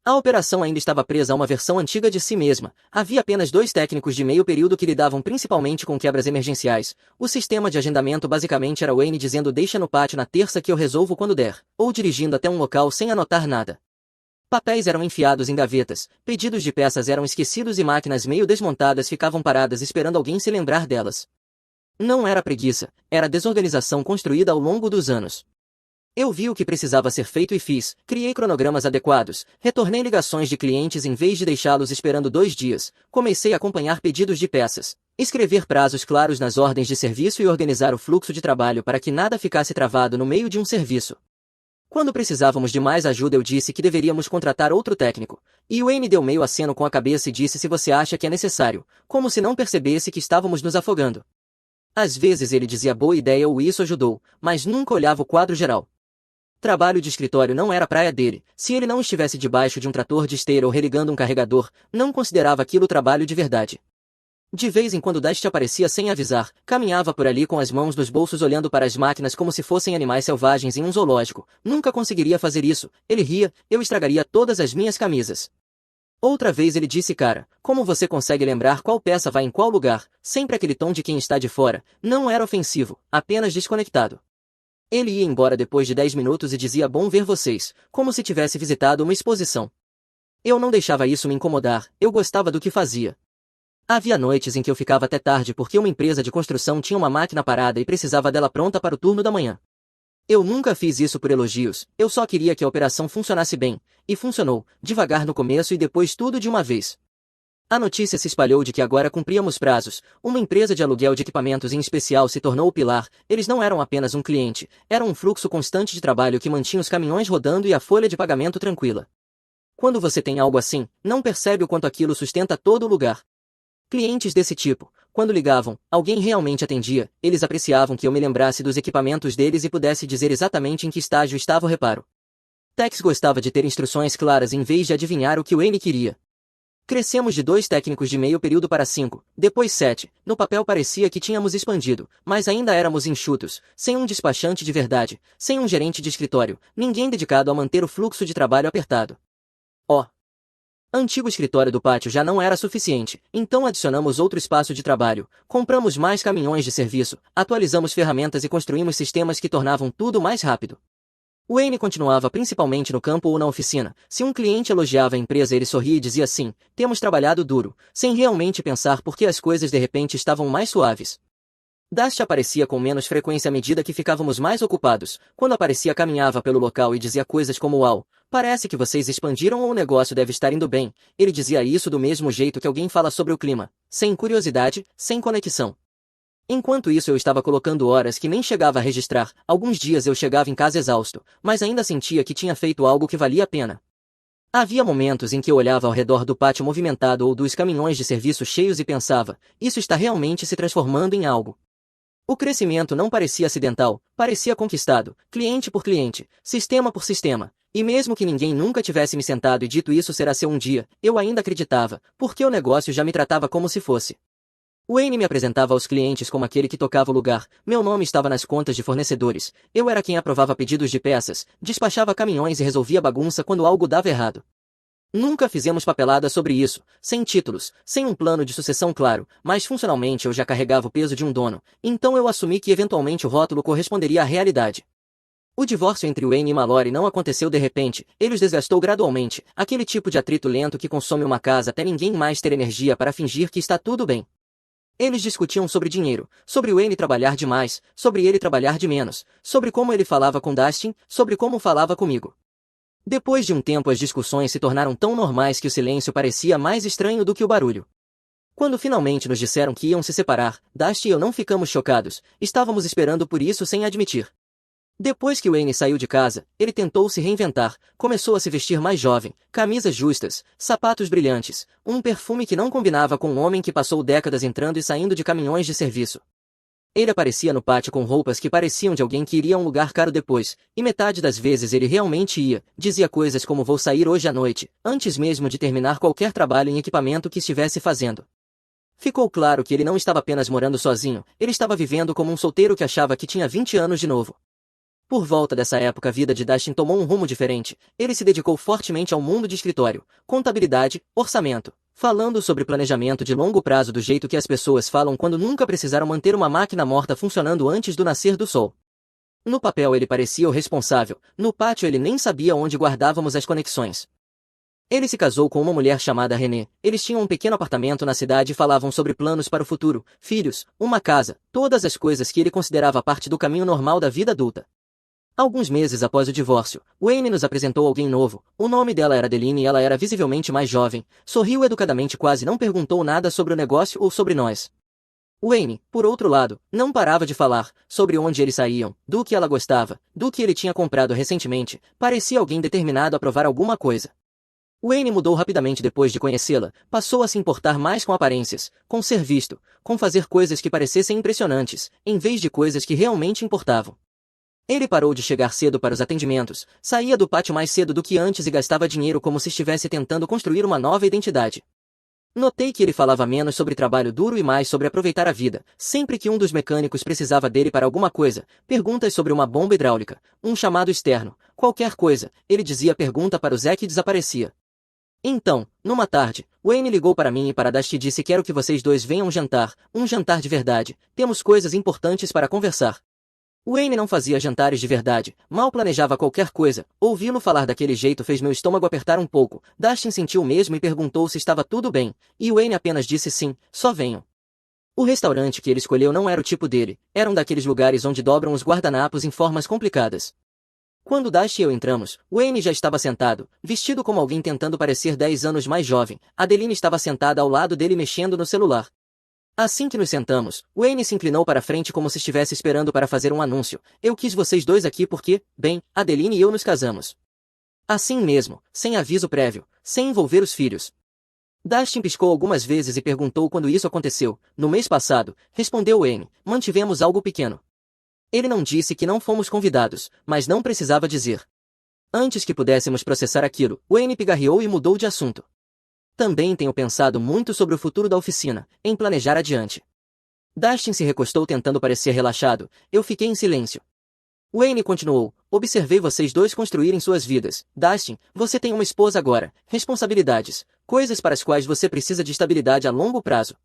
A operação ainda estava presa a uma versão antiga de si mesma. Havia apenas 2 técnicos de meio período que lidavam principalmente com quebras emergenciais. O sistema de agendamento basicamente era Wayne dizendo deixa no pátio na terça que eu resolvo quando der, ou dirigindo até um local sem anotar nada. Papéis eram enfiados em gavetas, pedidos de peças eram esquecidos e máquinas meio desmontadas ficavam paradas esperando alguém se lembrar delas. Não era preguiça, era desorganização construída ao longo dos anos. Eu vi o que precisava ser feito e fiz, criei cronogramas adequados, retornei ligações de clientes em vez de deixá-los esperando 2 dias, comecei a acompanhar pedidos de peças, escrever prazos claros nas ordens de serviço e organizar o fluxo de trabalho para que nada ficasse travado no meio de um serviço. Quando precisávamos de mais ajuda eu disse que deveríamos contratar outro técnico, e Wayne deu meio aceno com a cabeça e disse se você acha que é necessário, como se não percebesse que estávamos nos afogando. Às vezes ele dizia boa ideia ou isso ajudou, mas nunca olhava o quadro geral. Trabalho de escritório não era a praia dele, se ele não estivesse debaixo de um trator de esteira ou religando um carregador, não considerava aquilo trabalho de verdade. De vez em quando Dust aparecia sem avisar, caminhava por ali com as mãos nos bolsos olhando para as máquinas como se fossem animais selvagens em um zoológico. Nunca conseguiria fazer isso, ele ria, eu estragaria todas as minhas camisas. Outra vez ele disse cara, como você consegue lembrar qual peça vai em qual lugar, sempre aquele tom de quem está de fora, não era ofensivo, apenas desconectado. Ele ia embora depois de 10 minutos e dizia bom ver vocês, como se tivesse visitado uma exposição. Eu não deixava isso me incomodar, eu gostava do que fazia. Havia noites em que eu ficava até tarde porque uma empresa de construção tinha uma máquina parada e precisava dela pronta para o turno da manhã. Eu nunca fiz isso por elogios, eu só queria que a operação funcionasse bem, e funcionou, devagar no começo e depois tudo de uma vez. A notícia se espalhou de que agora cumpríamos prazos, uma empresa de aluguel de equipamentos em especial se tornou o pilar, eles não eram apenas um cliente, eram um fluxo constante de trabalho que mantinha os caminhões rodando e a folha de pagamento tranquila. Quando você tem algo assim, não percebe o quanto aquilo sustenta todo o lugar. Clientes desse tipo, quando ligavam, alguém realmente atendia, eles apreciavam que eu me lembrasse dos equipamentos deles e pudesse dizer exatamente em que estágio estava o reparo. Tex gostava de ter instruções claras em vez de adivinhar o que Wayne queria. Crescemos de 2 técnicos de meio período para 5, depois 7, no papel parecia que tínhamos expandido, mas ainda éramos enxutos, sem um despachante de verdade, sem um gerente de escritório, ninguém dedicado a manter o fluxo de trabalho apertado. Antigo escritório do pátio já não era suficiente, então adicionamos outro espaço de trabalho, compramos mais caminhões de serviço, atualizamos ferramentas e construímos sistemas que tornavam tudo mais rápido. Wayne continuava principalmente no campo ou na oficina. Se um cliente elogiava a empresa, ele sorria e dizia sim, temos trabalhado duro, sem realmente pensar por que as coisas de repente estavam mais suaves. Dusty aparecia com menos frequência à medida que ficávamos mais ocupados. Quando aparecia, caminhava pelo local e dizia coisas como uau, parece que vocês expandiram ou o negócio deve estar indo bem. Ele dizia isso do mesmo jeito que alguém fala sobre o clima, sem curiosidade, sem conexão. Enquanto isso eu estava colocando horas que nem chegava a registrar. Alguns dias eu chegava em casa exausto, mas ainda sentia que tinha feito algo que valia a pena. Havia momentos em que eu olhava ao redor do pátio movimentado ou dos caminhões de serviço cheios e pensava, isso está realmente se transformando em algo. O crescimento não parecia acidental, parecia conquistado, cliente por cliente, sistema por sistema. E mesmo que ninguém nunca tivesse me sentado e dito isso será seu um dia, eu ainda acreditava, porque o negócio já me tratava como se fosse. Wayne me apresentava aos clientes como aquele que tocava o lugar, meu nome estava nas contas de fornecedores, eu era quem aprovava pedidos de peças, despachava caminhões e resolvia bagunça quando algo dava errado. Nunca fizemos papelada sobre isso, sem títulos, sem um plano de sucessão claro, mas funcionalmente eu já carregava o peso de um dono, então eu assumi que eventualmente o rótulo corresponderia à realidade. O divórcio entre Wayne e Mallory não aconteceu de repente, ele os desgastou gradualmente, aquele tipo de atrito lento que consome uma casa até ninguém mais ter energia para fingir que está tudo bem. Eles discutiam sobre dinheiro, sobre Wayne trabalhar demais, sobre ele trabalhar de menos, sobre como ele falava com Dustin, sobre como falava comigo. Depois de um tempo as discussões se tornaram tão normais que o silêncio parecia mais estranho do que o barulho. Quando finalmente nos disseram que iam se separar, Dusty e eu não ficamos chocados, estávamos esperando por isso sem admitir. Depois que Wayne saiu de casa, ele tentou se reinventar, começou a se vestir mais jovem, camisas justas, sapatos brilhantes, um perfume que não combinava com um homem que passou décadas entrando e saindo de caminhões de serviço. Ele aparecia no pátio com roupas que pareciam de alguém que iria a um lugar caro depois, e metade das vezes ele realmente ia, dizia coisas como vou sair hoje à noite, antes mesmo de terminar qualquer trabalho em equipamento que estivesse fazendo. Ficou claro que ele não estava apenas morando sozinho, ele estava vivendo como um solteiro que achava que tinha 20 anos de novo. Por volta dessa época a vida de Dustin tomou um rumo diferente, ele se dedicou fortemente ao mundo de escritório, contabilidade, orçamento, falando sobre planejamento de longo prazo do jeito que as pessoas falam quando nunca precisaram manter uma máquina morta funcionando antes do nascer do sol. No papel ele parecia o responsável, no pátio ele nem sabia onde guardávamos as conexões. Ele se casou com uma mulher chamada René, eles tinham um pequeno apartamento na cidade e falavam sobre planos para o futuro, filhos, uma casa, todas as coisas que ele considerava parte do caminho normal da vida adulta. Alguns meses após o divórcio, Wayne nos apresentou alguém novo. O nome dela era Adeline e ela era visivelmente mais jovem. Sorriu educadamente, quase não perguntou nada sobre o negócio ou sobre nós. Wayne, por outro lado, não parava de falar sobre onde eles saíam, do que ela gostava, do que ele tinha comprado recentemente. Parecia alguém determinado a provar alguma coisa. Wayne mudou rapidamente depois de conhecê-la, passou a se importar mais com aparências, com ser visto, com fazer coisas que parecessem impressionantes, em vez de coisas que realmente importavam. Ele parou de chegar cedo para os atendimentos, saía do pátio mais cedo do que antes e gastava dinheiro como se estivesse tentando construir uma nova identidade. Notei que ele falava menos sobre trabalho duro e mais sobre aproveitar a vida, sempre que um dos mecânicos precisava dele para alguma coisa, perguntas sobre uma bomba hidráulica, um chamado externo, qualquer coisa, ele dizia pergunta para o Zack e desaparecia. Então, numa tarde, Wayne ligou para mim e para Dusty e disse quero que vocês dois venham jantar, um jantar de verdade, temos coisas importantes para conversar. Wayne não fazia jantares de verdade, mal planejava qualquer coisa, ouvi-lo falar daquele jeito fez meu estômago apertar um pouco, Dustin sentiu o mesmo e perguntou se estava tudo bem, e Wayne apenas disse sim, só venham. O restaurante que ele escolheu não era o tipo dele, era um daqueles lugares onde dobram os guardanapos em formas complicadas. Quando Dusty e eu entramos, Wayne já estava sentado, vestido como alguém tentando parecer 10 anos mais jovem, Adeline estava sentada ao lado dele mexendo no celular. Assim que nos sentamos, Wayne se inclinou para frente como se estivesse esperando para fazer um anúncio. Eu quis vocês dois aqui porque, bem, Adeline e eu nos casamos. Assim mesmo, sem aviso prévio, sem envolver os filhos. Dustin piscou algumas vezes e perguntou quando isso aconteceu. No mês passado, respondeu Wayne, mantivemos algo pequeno. Ele não disse que não fomos convidados, mas não precisava dizer. Antes que pudéssemos processar aquilo, Wayne pigarreou e mudou de assunto. Também tenho pensado muito sobre o futuro da oficina, em planejar adiante. Dustin se recostou tentando parecer relaxado, eu fiquei em silêncio. Wayne continuou, observei vocês dois construírem suas vidas. Dustin, você tem uma esposa agora, responsabilidades, coisas para as quais você precisa de estabilidade a longo prazo.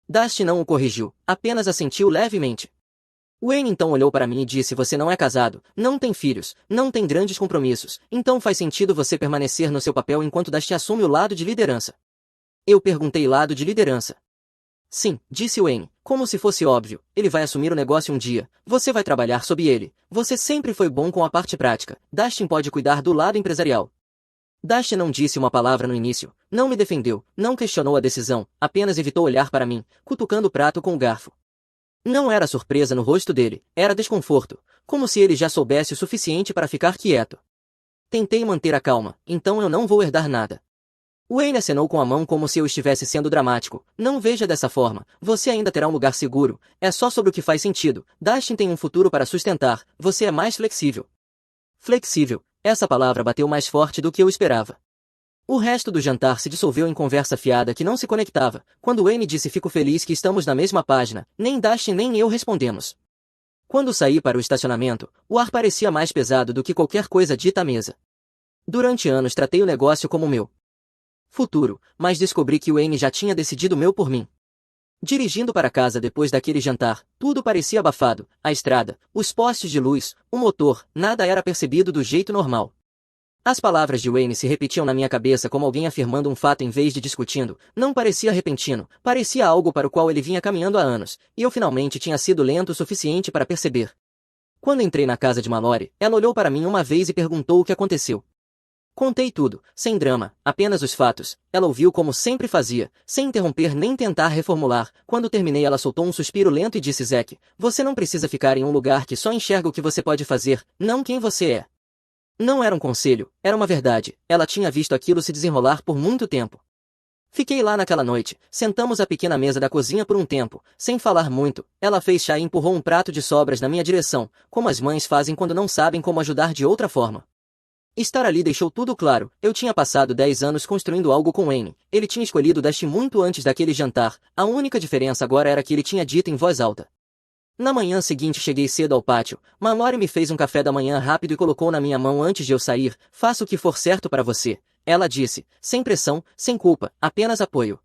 Dustin não o corrigiu, apenas assentiu levemente. Wayne então olhou para mim e disse: você não é casado, não tem filhos, não tem grandes compromissos, então faz sentido você permanecer no seu papel enquanto Dustin assume o lado de liderança. Eu perguntei: lado de liderança? Sim, disse Wayne, como se fosse óbvio, ele vai assumir o negócio um dia, você vai trabalhar sob ele, você sempre foi bom com a parte prática, Dustin pode cuidar do lado empresarial. Dustin não disse uma palavra no início, não me defendeu, não questionou a decisão, apenas evitou olhar para mim, cutucando o prato com o garfo. Não era surpresa no rosto dele, era desconforto, como se ele já soubesse o suficiente para ficar quieto. Tentei manter a calma, então eu não vou herdar nada. Wayne acenou com a mão como se eu estivesse sendo dramático. Não veja dessa forma, você ainda terá um lugar seguro, é só sobre o que faz sentido. Dustin tem um futuro para sustentar, você é mais flexível. Flexível, essa palavra bateu mais forte do que eu esperava. O resto do jantar se dissolveu em conversa fiada que não se conectava. Quando Wayne disse: fico feliz que estamos na mesma página, nem Dustin nem eu respondemos. Quando saí para o estacionamento, o ar parecia mais pesado do que qualquer coisa dita à mesa. Durante anos tratei o negócio como meu futuro, mas descobri que Wayne já tinha decidido o meu por mim. Dirigindo para casa depois daquele jantar, tudo parecia abafado, a estrada, os postes de luz, o motor, nada era percebido do jeito normal. As palavras de Wayne se repetiam na minha cabeça como alguém afirmando um fato em vez de discutindo, não parecia repentino, parecia algo para o qual ele vinha caminhando há anos, e eu finalmente tinha sido lento o suficiente para perceber. Quando entrei na casa de Mallory, ela olhou para mim uma vez e perguntou o que aconteceu. Contei tudo, sem drama, apenas os fatos. Ela ouviu como sempre fazia, sem interromper nem tentar reformular. Quando terminei, ela soltou um suspiro lento e disse: Zack, você não precisa ficar em um lugar que só enxerga o que você pode fazer, não quem você é. Não era um conselho, era uma verdade. Ela tinha visto aquilo se desenrolar por muito tempo. Fiquei lá naquela noite, sentamos à pequena mesa da cozinha por um tempo, sem falar muito. Ela fez chá e empurrou um prato de sobras na minha direção, como as mães fazem quando não sabem como ajudar de outra forma. Estar ali deixou tudo claro. Eu tinha passado 10 anos construindo algo com Wayne. Ele tinha escolhido Dustin muito antes daquele jantar. A única diferença agora era que ele tinha dito em voz alta. Na manhã seguinte cheguei cedo ao pátio. Mallory me fez um café da manhã rápido e colocou na minha mão antes de eu sair. Faça o que for certo para você. Ela disse, sem pressão, sem culpa, apenas apoio.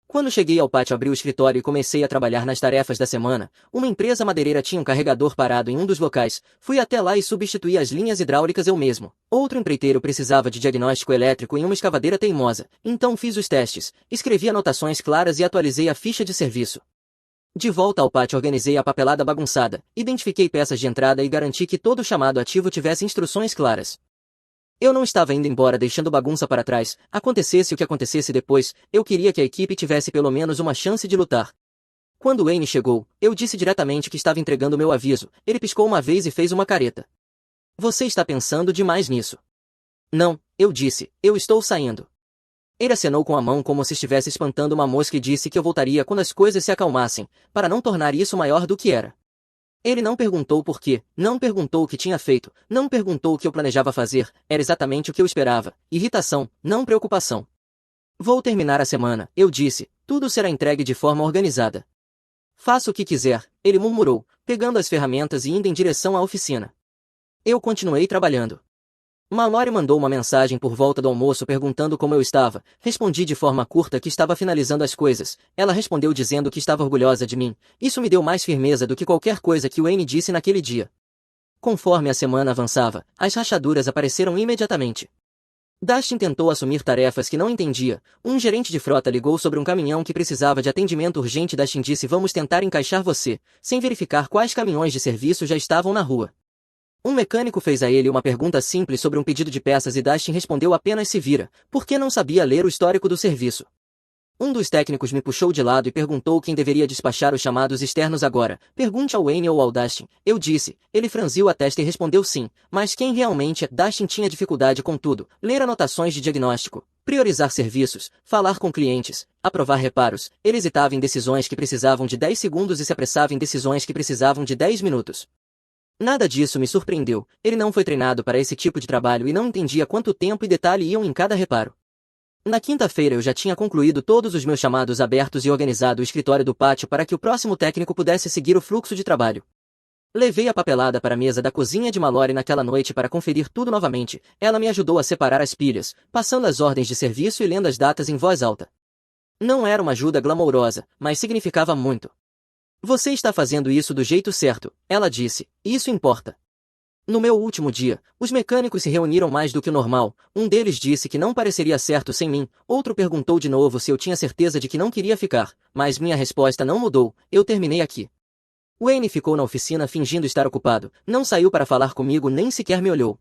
Quando cheguei ao pátio, abri o escritório e comecei a trabalhar nas tarefas da semana. Uma empresa madeireira tinha um carregador parado em um dos locais. Fui até lá e substituí as linhas hidráulicas eu mesmo. Outro empreiteiro precisava de diagnóstico elétrico em uma escavadeira teimosa. Então fiz os testes, escrevi anotações claras e atualizei a ficha de serviço. De volta ao pátio, organizei a papelada bagunçada, identifiquei peças de entrada e garanti que todo chamado ativo tivesse instruções claras. Eu não estava indo embora deixando bagunça para trás, acontecesse o que acontecesse depois, eu queria que a equipe tivesse pelo menos uma chance de lutar. Quando Wayne chegou, eu disse diretamente que estava entregando meu aviso, ele piscou uma vez e fez uma careta. Você está pensando demais nisso. Não, eu disse, eu estou saindo. Ele acenou com a mão como se estivesse espantando uma mosca e disse que eu voltaria quando as coisas se acalmassem, para não tornar isso maior do que era. Ele não perguntou por quê, não perguntou o que tinha feito, não perguntou o que eu planejava fazer, era exatamente o que eu esperava, irritação, não preocupação. Vou terminar a semana, eu disse, tudo será entregue de forma organizada. Faça o que quiser, ele murmurou, pegando as ferramentas e indo em direção à oficina. Eu continuei trabalhando. Mallory mandou uma mensagem por volta do almoço perguntando como eu estava. Respondi de forma curta que estava finalizando as coisas. Ela respondeu dizendo que estava orgulhosa de mim. Isso me deu mais firmeza do que qualquer coisa que Wayne disse naquele dia. Conforme a semana avançava, as rachaduras apareceram imediatamente. Dustin tentou assumir tarefas que não entendia. Um gerente de frota ligou sobre um caminhão que precisava de atendimento urgente. Dustin disse: vamos tentar encaixar você, sem verificar quais caminhões de serviço já estavam na rua. Um mecânico fez a ele uma pergunta simples sobre um pedido de peças e Dustin respondeu apenas se vira, porque não sabia ler o histórico do serviço. Um dos técnicos me puxou de lado e perguntou quem deveria despachar os chamados externos agora. Pergunte ao Wayne ou ao Dustin. Eu disse. Ele franziu a testa e respondeu sim. Mas quem realmente é? Dustin tinha dificuldade com tudo. Ler anotações de diagnóstico, priorizar serviços, falar com clientes, aprovar reparos. Ele hesitava em decisões que precisavam de 10 segundos e se apressava em decisões que precisavam de 10 minutos. Nada disso me surpreendeu, ele não foi treinado para esse tipo de trabalho e não entendia quanto tempo e detalhe iam em cada reparo. Na quinta-feira eu já tinha concluído todos os meus chamados abertos e organizado o escritório do pátio para que o próximo técnico pudesse seguir o fluxo de trabalho. Levei a papelada para a mesa da cozinha de Mallory naquela noite para conferir tudo novamente. Ela me ajudou a separar as pilhas, passando as ordens de serviço e lendo as datas em voz alta. Não era uma ajuda glamourosa, mas significava muito. Você está fazendo isso do jeito certo, ela disse, isso importa. No meu último dia, os mecânicos se reuniram mais do que o normal. Um deles disse que não pareceria certo sem mim, outro perguntou de novo se eu tinha certeza de que não queria ficar, mas minha resposta não mudou, eu terminei aqui. Wayne ficou na oficina fingindo estar ocupado, não saiu para falar comigo nem sequer me olhou.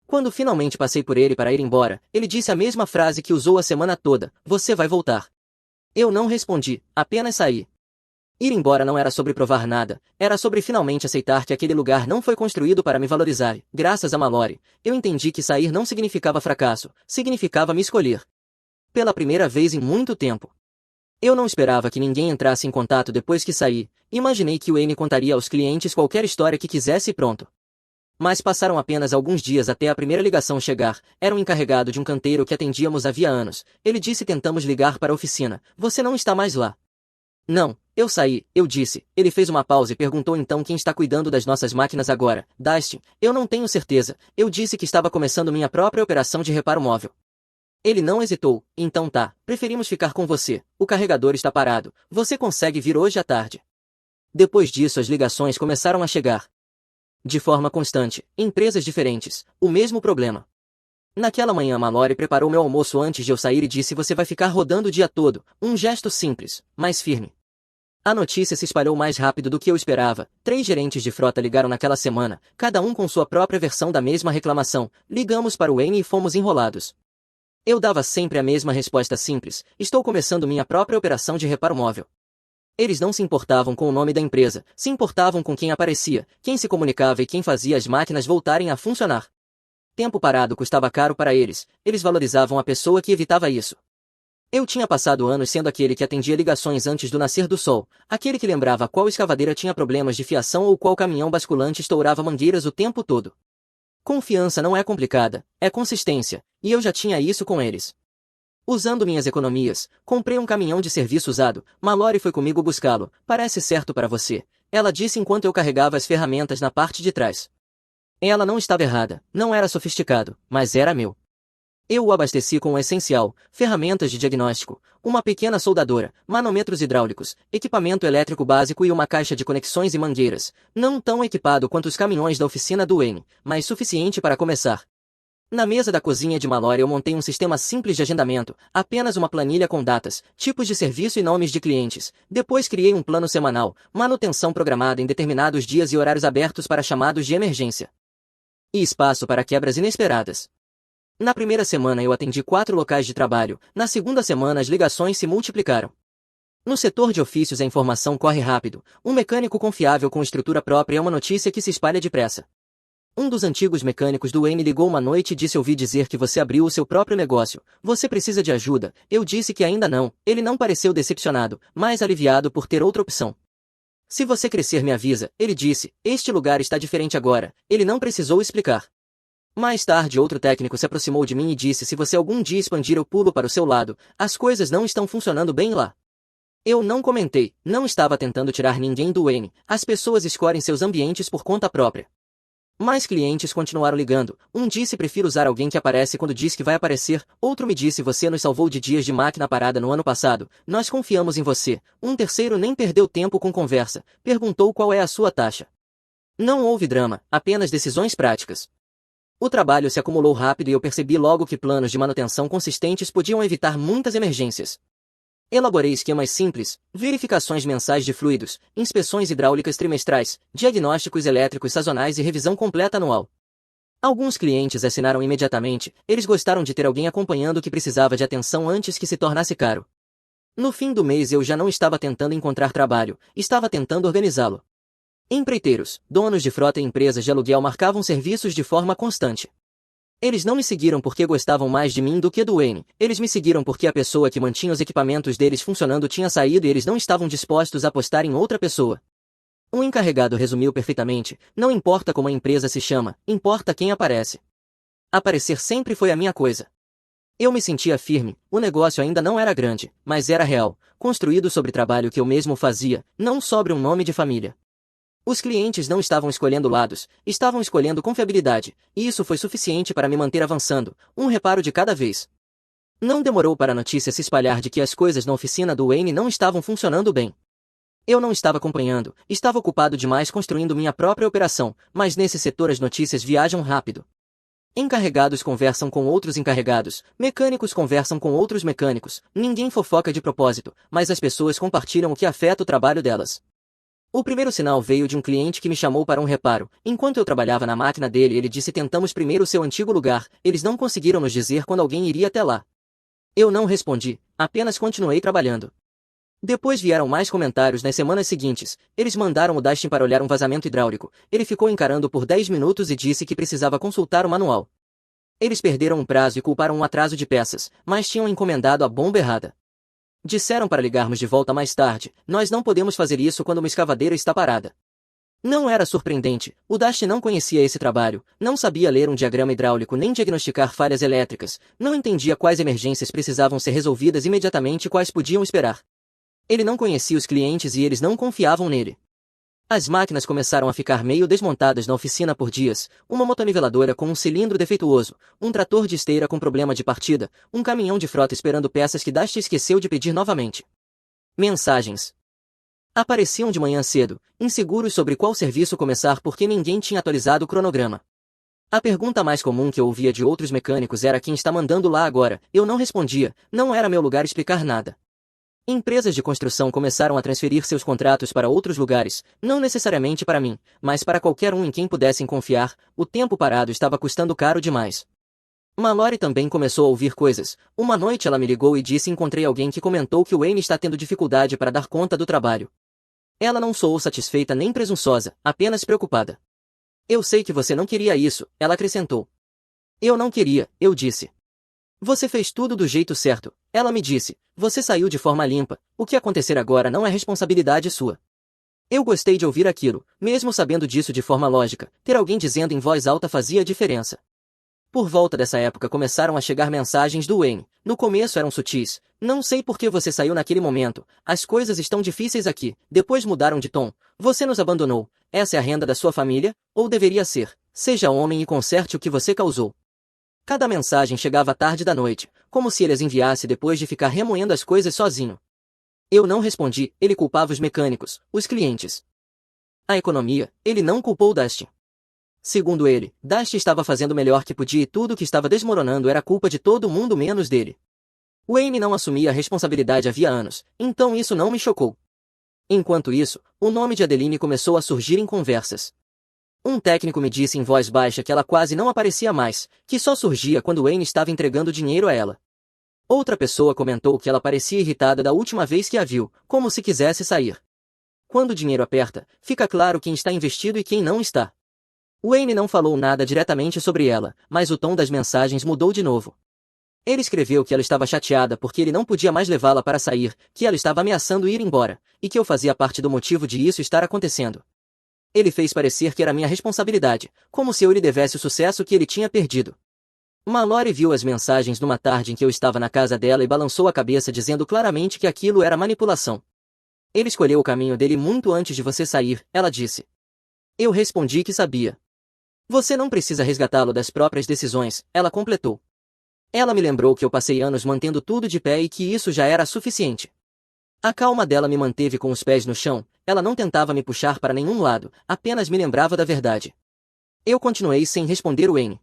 Quando finalmente passei por ele para ir embora, ele disse a mesma frase que usou a semana toda, você vai voltar. Eu não respondi, apenas saí. Ir embora não era sobre provar nada, era sobre finalmente aceitar que aquele lugar não foi construído para me valorizar. Graças a Mallory, eu entendi que sair não significava fracasso, significava me escolher. Pela primeira vez em muito tempo. Eu não esperava que ninguém entrasse em contato depois que saí, imaginei que o Wayne contaria aos clientes qualquer história que quisesse e pronto. Mas passaram apenas alguns dias até a primeira ligação chegar, era um encarregado de um canteiro que atendíamos havia anos, ele disse tentamos ligar para a oficina, você não está mais lá. Não, eu saí, eu disse. Ele fez uma pausa e perguntou então quem está cuidando das nossas máquinas agora. Dustin, eu não tenho certeza. Eu disse que estava começando minha própria operação de reparo móvel. Ele não hesitou. Então tá, preferimos ficar com você. O carregador está parado. Você consegue vir hoje à tarde. Depois disso as ligações começaram a chegar. De forma constante, empresas diferentes, o mesmo problema. Naquela manhã Mallory preparou meu almoço antes de eu sair e disse você vai ficar rodando o dia todo, um gesto simples, mas firme. A notícia se espalhou mais rápido do que eu esperava. 3 gerentes de frota ligaram naquela semana, cada um com sua própria versão da mesma reclamação. Ligamos para o Wayne e fomos enrolados. Eu dava sempre a mesma resposta simples, estou começando minha própria operação de reparo móvel. Eles não se importavam com o nome da empresa, se importavam com quem aparecia, quem se comunicava e quem fazia as máquinas voltarem a funcionar. Tempo parado custava caro para eles, eles valorizavam a pessoa que evitava isso. Eu tinha passado anos sendo aquele que atendia ligações antes do nascer do sol, aquele que lembrava qual escavadeira tinha problemas de fiação ou qual caminhão basculante estourava mangueiras o tempo todo. Confiança não é complicada, é consistência, e eu já tinha isso com eles. Usando minhas economias, comprei um caminhão de serviço usado, Mallory foi comigo buscá-lo, parece certo para você, ela disse enquanto eu carregava as ferramentas na parte de trás. Ela não estava errada, não era sofisticado, mas era meu. Eu o abasteci com o essencial, ferramentas de diagnóstico, uma pequena soldadora, manômetros hidráulicos, equipamento elétrico básico e uma caixa de conexões e mangueiras, não tão equipado quanto os caminhões da oficina do Wayne, mas suficiente para começar. Na mesa da cozinha de Mallory eu montei um sistema simples de agendamento, apenas uma planilha com datas, tipos de serviço e nomes de clientes. Depois criei um plano semanal, manutenção programada em determinados dias e horários abertos para chamados de emergência. E espaço para quebras inesperadas. Na primeira semana eu atendi 4 locais de trabalho, na segunda semana as ligações se multiplicaram. No setor de ofícios a informação corre rápido, um mecânico confiável com estrutura própria é uma notícia que se espalha depressa. Um dos antigos mecânicos do Wayne ligou uma noite e disse ouvi dizer que você abriu o seu próprio negócio, você precisa de ajuda, eu disse que ainda não, ele não pareceu decepcionado, mas aliviado por ter outra opção. Se você crescer me avisa, ele disse, este lugar está diferente agora, ele não precisou explicar. Mais tarde outro técnico se aproximou de mim e disse se você algum dia expandir eu pulo para o seu lado, as coisas não estão funcionando bem lá. Eu não comentei, não estava tentando tirar ninguém do Wayne, as pessoas escolhem seus ambientes por conta própria. Mais clientes continuaram ligando, um disse prefiro usar alguém que aparece quando diz que vai aparecer, outro me disse você nos salvou de dias de máquina parada no ano passado, nós confiamos em você, um terceiro nem perdeu tempo com conversa, perguntou qual é a sua taxa. Não houve drama, apenas decisões práticas. O trabalho se acumulou rápido e eu percebi logo que planos de manutenção consistentes podiam evitar muitas emergências. Elaborei esquemas simples, verificações mensais de fluidos, inspeções hidráulicas trimestrais, diagnósticos elétricos sazonais e revisão completa anual. Alguns clientes assinaram imediatamente, eles gostaram de ter alguém acompanhando o que precisava de atenção antes que se tornasse caro. No fim do mês eu já não estava tentando encontrar trabalho, estava tentando organizá-lo. Empreiteiros, donos de frota e empresas de aluguel marcavam serviços de forma constante. Eles não me seguiram porque gostavam mais de mim do que do Wayne, eles me seguiram porque a pessoa que mantinha os equipamentos deles funcionando tinha saído e eles não estavam dispostos a apostar em outra pessoa. Um encarregado resumiu perfeitamente, não importa como a empresa se chama, importa quem aparece. Aparecer sempre foi a minha coisa. Eu me sentia firme, o negócio ainda não era grande, mas era real, construído sobre trabalho que eu mesmo fazia, não sobre um nome de família. Os clientes não estavam escolhendo lados, estavam escolhendo confiabilidade, e isso foi suficiente para me manter avançando, um reparo de cada vez. Não demorou para a notícia se espalhar de que as coisas na oficina do Wayne não estavam funcionando bem. Eu não estava acompanhando, estava ocupado demais construindo minha própria operação, mas nesse setor as notícias viajam rápido. Encarregados conversam com outros encarregados, mecânicos conversam com outros mecânicos, ninguém fofoca de propósito, mas as pessoas compartilham o que afeta o trabalho delas. O primeiro sinal veio de um cliente que me chamou para um reparo. Enquanto eu trabalhava na máquina dele, ele disse: tentamos primeiro o seu antigo lugar, eles não conseguiram nos dizer quando alguém iria até lá. Eu não respondi, apenas continuei trabalhando. Depois vieram mais comentários nas semanas seguintes. Eles mandaram o Dustin para olhar um vazamento hidráulico. Ele ficou encarando por 10 minutos e disse que precisava consultar o manual. Eles perderam um prazo e culparam um atraso de peças, mas tinham encomendado a bomba errada. Disseram para ligarmos de volta mais tarde. Nós não podemos fazer isso quando uma escavadeira está parada. Não era surpreendente, o Dustin não conhecia esse trabalho, não sabia ler um diagrama hidráulico nem diagnosticar falhas elétricas, não entendia quais emergências precisavam ser resolvidas imediatamente e quais podiam esperar. Ele não conhecia os clientes e eles não confiavam nele. As máquinas começaram a ficar meio desmontadas na oficina por dias, uma motoniveladora com um cilindro defeituoso, um trator de esteira com problema de partida, um caminhão de frota esperando peças que Dustin esqueceu de pedir novamente. Mensagens apareciam de manhã cedo, inseguros sobre qual serviço começar porque ninguém tinha atualizado o cronograma. A pergunta mais comum que eu ouvia de outros mecânicos era: quem está mandando lá agora? Eu não respondia, não era meu lugar explicar nada. Empresas de construção começaram a transferir seus contratos para outros lugares, não necessariamente para mim, mas para qualquer um em quem pudessem confiar. O tempo parado estava custando caro demais. Mallory também começou a ouvir coisas. Uma noite ela me ligou e disse: encontrei alguém que comentou que o Wayne está tendo dificuldade para dar conta do trabalho. Ela não soou satisfeita nem presunçosa, apenas preocupada. Eu sei que você não queria isso, ela acrescentou. Eu não queria, eu disse. Você fez tudo do jeito certo, ela me disse. Você saiu de forma limpa, o que acontecer agora não é responsabilidade sua. Eu gostei de ouvir aquilo, mesmo sabendo disso de forma lógica, ter alguém dizendo em voz alta fazia diferença. Por volta dessa época começaram a chegar mensagens do Wayne. No começo eram sutis. Não sei por que você saiu naquele momento. As coisas estão difíceis aqui. Depois mudaram de tom. Você nos abandonou. Essa é a renda da sua família? Ou deveria ser. Seja homem e conserte o que você causou. Cada mensagem chegava tarde da noite, como se ele as enviasse depois de ficar remoendo as coisas sozinho. Eu não respondi. Ele culpava os mecânicos, os clientes. A economia, ele não culpou Dustin. Segundo ele, Dustin estava fazendo o melhor que podia e tudo que estava desmoronando era culpa de todo mundo menos dele. Wayne não assumia a responsabilidade havia anos, então isso não me chocou. Enquanto isso, o nome de Adeline começou a surgir em conversas. Um técnico me disse em voz baixa que ela quase não aparecia mais, que só surgia quando Wayne estava entregando dinheiro a ela. Outra pessoa comentou que ela parecia irritada da última vez que a viu, como se quisesse sair. Quando o dinheiro aperta, fica claro quem está investido e quem não está. Wayne não falou nada diretamente sobre ela, mas o tom das mensagens mudou de novo. Ele escreveu que ela estava chateada porque ele não podia mais levá-la para sair, que ela estava ameaçando ir embora, e que eu fazia parte do motivo de isso estar acontecendo. Ele fez parecer que era minha responsabilidade, como se eu lhe devesse o sucesso que ele tinha perdido. Mallory viu as mensagens numa tarde em que eu estava na casa dela e balançou a cabeça dizendo claramente que aquilo era manipulação. Ele escolheu o caminho dele muito antes de você sair, ela disse. Eu respondi que sabia. Você não precisa resgatá-lo das próprias decisões, ela completou. Ela me lembrou que eu passei anos mantendo tudo de pé e que isso já era suficiente. A calma dela me manteve com os pés no chão, ela não tentava me puxar para nenhum lado, apenas me lembrava da verdade. Eu continuei sem responder Wayne.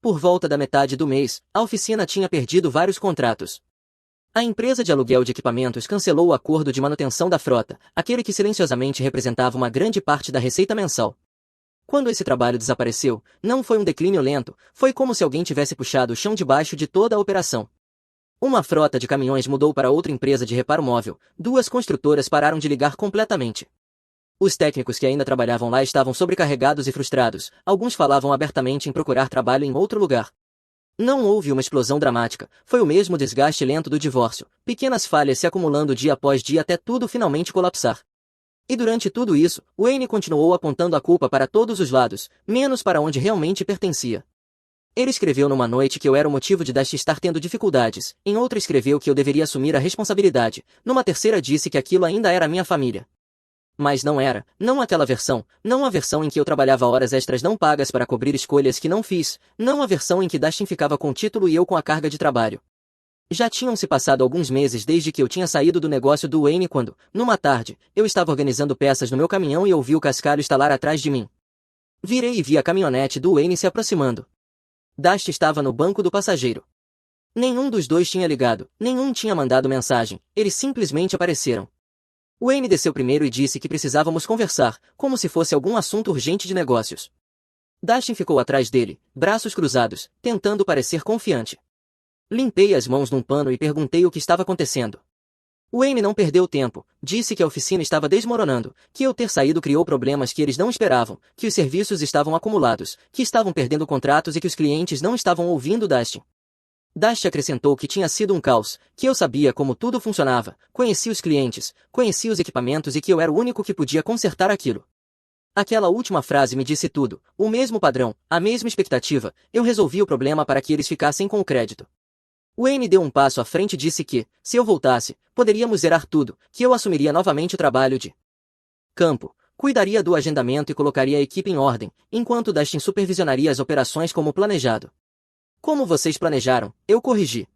Por volta da metade do mês, a oficina tinha perdido vários contratos. A empresa de aluguel de equipamentos cancelou o acordo de manutenção da frota, aquele que silenciosamente representava uma grande parte da receita mensal. Quando esse trabalho desapareceu, não foi um declínio lento, foi como se alguém tivesse puxado o chão debaixo de toda a operação. Uma frota de caminhões mudou para outra empresa de reparo móvel, duas construtoras pararam de ligar completamente. Os técnicos que ainda trabalhavam lá estavam sobrecarregados e frustrados, alguns falavam abertamente em procurar trabalho em outro lugar. Não houve uma explosão dramática, foi o mesmo desgaste lento do divórcio, pequenas falhas se acumulando dia após dia até tudo finalmente colapsar. E durante tudo isso, Wayne continuou apontando a culpa para todos os lados, menos para onde realmente pertencia. Ele escreveu numa noite que eu era o motivo de Dustin estar tendo dificuldades, em outra escreveu que eu deveria assumir a responsabilidade, numa terceira disse que aquilo ainda era minha família. Mas não era, não aquela versão, não a versão em que eu trabalhava horas extras não pagas para cobrir escolhas que não fiz, não a versão em que Dustin ficava com o título e eu com a carga de trabalho. Já tinham se passado alguns meses desde que eu tinha saído do negócio do Wayne quando, numa tarde, eu estava organizando peças no meu caminhão e ouvi o cascalho estalar atrás de mim. Virei e vi a caminhonete do Wayne se aproximando. Dusty estava no banco do passageiro. Nenhum dos dois tinha ligado, nenhum tinha mandado mensagem, eles simplesmente apareceram. Wayne desceu primeiro e disse que precisávamos conversar, como se fosse algum assunto urgente de negócios. Dustin ficou atrás dele, braços cruzados, tentando parecer confiante. Limpei as mãos num pano e perguntei o que estava acontecendo. Wayne não perdeu tempo, disse que a oficina estava desmoronando, que eu ter saído criou problemas que eles não esperavam, que os serviços estavam acumulados, que estavam perdendo contratos e que os clientes não estavam ouvindo Dustin. Dustin acrescentou que tinha sido um caos, que eu sabia como tudo funcionava, conhecia os clientes, conhecia os equipamentos e que eu era o único que podia consertar aquilo. Aquela última frase me disse tudo, o mesmo padrão, a mesma expectativa, eu resolvi o problema para que eles ficassem com o crédito. Wayne deu um passo à frente e disse que, se eu voltasse, poderíamos zerar tudo, que eu assumiria novamente o trabalho de campo, cuidaria do agendamento e colocaria a equipe em ordem, enquanto Dustin supervisionaria as operações como planejado. Como vocês planejaram, eu corrigi.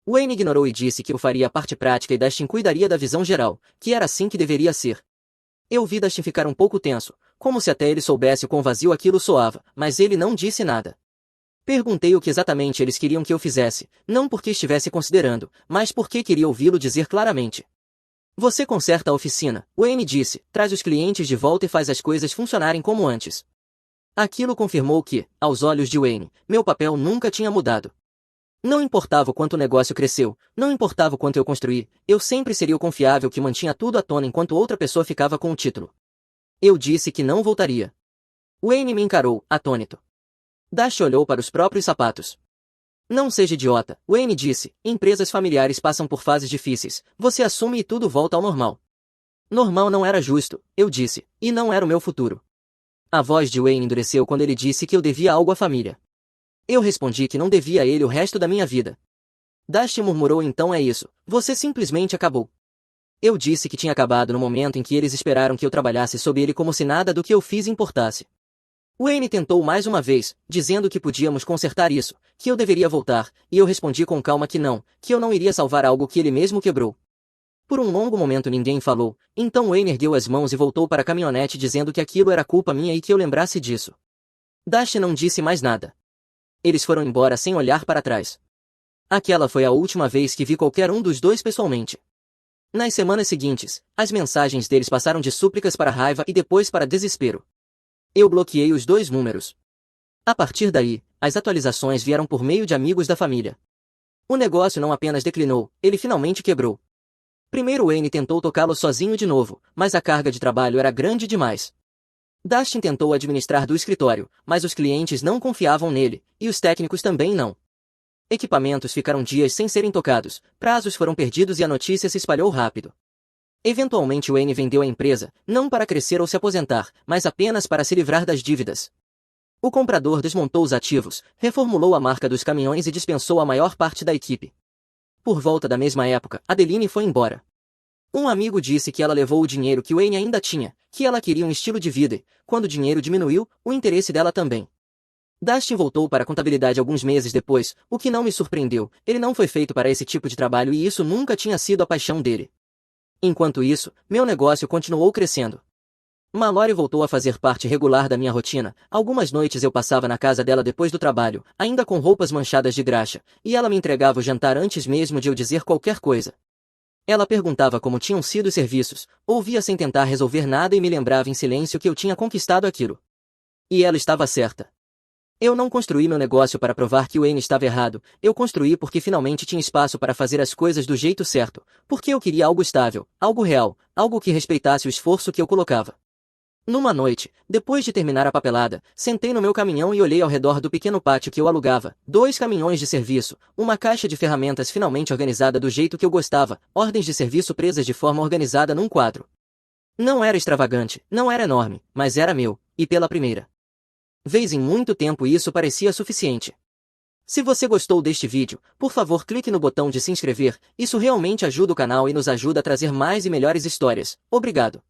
Wayne ignorou e disse que eu faria a parte prática e Dustin cuidaria da visão geral, que era assim que deveria ser. Eu vi Dustin ficar um pouco tenso, como se até ele soubesse o quão vazio aquilo soava, mas ele não disse nada. Perguntei o que exatamente eles queriam que eu fizesse, não porque estivesse considerando, mas porque queria ouvi-lo dizer claramente. Você conserta a oficina, Wayne disse, traz os clientes de volta e faz as coisas funcionarem como antes. Aquilo confirmou que, aos olhos de Wayne, meu papel nunca tinha mudado. Não importava o quanto o negócio cresceu, não importava o quanto eu construí, eu sempre seria o confiável que mantinha tudo à tona enquanto outra pessoa ficava com o título. Eu disse que não voltaria. Wayne me encarou, atônito. Dusty olhou para os próprios sapatos. Não seja idiota, Wayne disse, empresas familiares passam por fases difíceis, você assume e tudo volta ao normal. Normal não era justo, eu disse, e não era o meu futuro. A voz de Wayne endureceu quando ele disse que eu devia algo à família. Eu respondi que não devia a ele o resto da minha vida. Dusty murmurou então é isso, você simplesmente acabou. Eu disse que tinha acabado no momento em que eles esperaram que eu trabalhasse sob ele como se nada do que eu fiz importasse. Wayne tentou mais uma vez, dizendo que podíamos consertar isso, que eu deveria voltar, e eu respondi com calma que não, que eu não iria salvar algo que ele mesmo quebrou. Por um longo momento ninguém falou, então Wayne ergueu as mãos e voltou para a caminhonete dizendo que aquilo era culpa minha e que eu lembrasse disso. Dusty não disse mais nada. Eles foram embora sem olhar para trás. Aquela foi a última vez que vi qualquer um dos dois pessoalmente. Nas semanas seguintes, as mensagens deles passaram de súplicas para raiva e depois para desespero. Eu bloqueei os dois números. A partir daí, as atualizações vieram por meio de amigos da família. O negócio não apenas declinou, ele finalmente quebrou. Primeiro Wayne tentou tocá-lo sozinho de novo, mas a carga de trabalho era grande demais. Dustin tentou administrar do escritório, mas os clientes não confiavam nele, e os técnicos também não. Equipamentos ficaram dias sem serem tocados, prazos foram perdidos e a notícia se espalhou rápido. Eventualmente Wayne vendeu a empresa, não para crescer ou se aposentar, mas apenas para se livrar das dívidas. O comprador desmontou os ativos, reformulou a marca dos caminhões e dispensou a maior parte da equipe. Por volta da mesma época, Adeline foi embora. Um amigo disse que ela levou o dinheiro que Wayne ainda tinha, que ela queria um estilo de vida e, quando o dinheiro diminuiu, o interesse dela também. Dustin voltou para a contabilidade alguns meses depois, o que não me surpreendeu, ele não foi feito para esse tipo de trabalho e isso nunca tinha sido a paixão dele. Enquanto isso, meu negócio continuou crescendo. Mallory voltou a fazer parte regular da minha rotina, algumas noites eu passava na casa dela depois do trabalho, ainda com roupas manchadas de graxa, e ela me entregava o jantar antes mesmo de eu dizer qualquer coisa. Ela perguntava como tinham sido os serviços, ouvia sem tentar resolver nada e me lembrava em silêncio que eu tinha conquistado aquilo. E ela estava certa. Eu não construí meu negócio para provar que o Wayne estava errado, eu construí porque finalmente tinha espaço para fazer as coisas do jeito certo, porque eu queria algo estável, algo real, algo que respeitasse o esforço que eu colocava. Numa noite, depois de terminar a papelada, sentei no meu caminhão e olhei ao redor do pequeno pátio que eu alugava, 2 caminhões de serviço, uma caixa de ferramentas finalmente organizada do jeito que eu gostava, ordens de serviço presas de forma organizada num quadro. Não era extravagante, não era enorme, mas era meu, e pela primeira vez em muito tempo isso parecia suficiente. Se você gostou deste vídeo, por favor clique no botão de se inscrever, isso realmente ajuda o canal e nos ajuda a trazer mais e melhores histórias. Obrigado.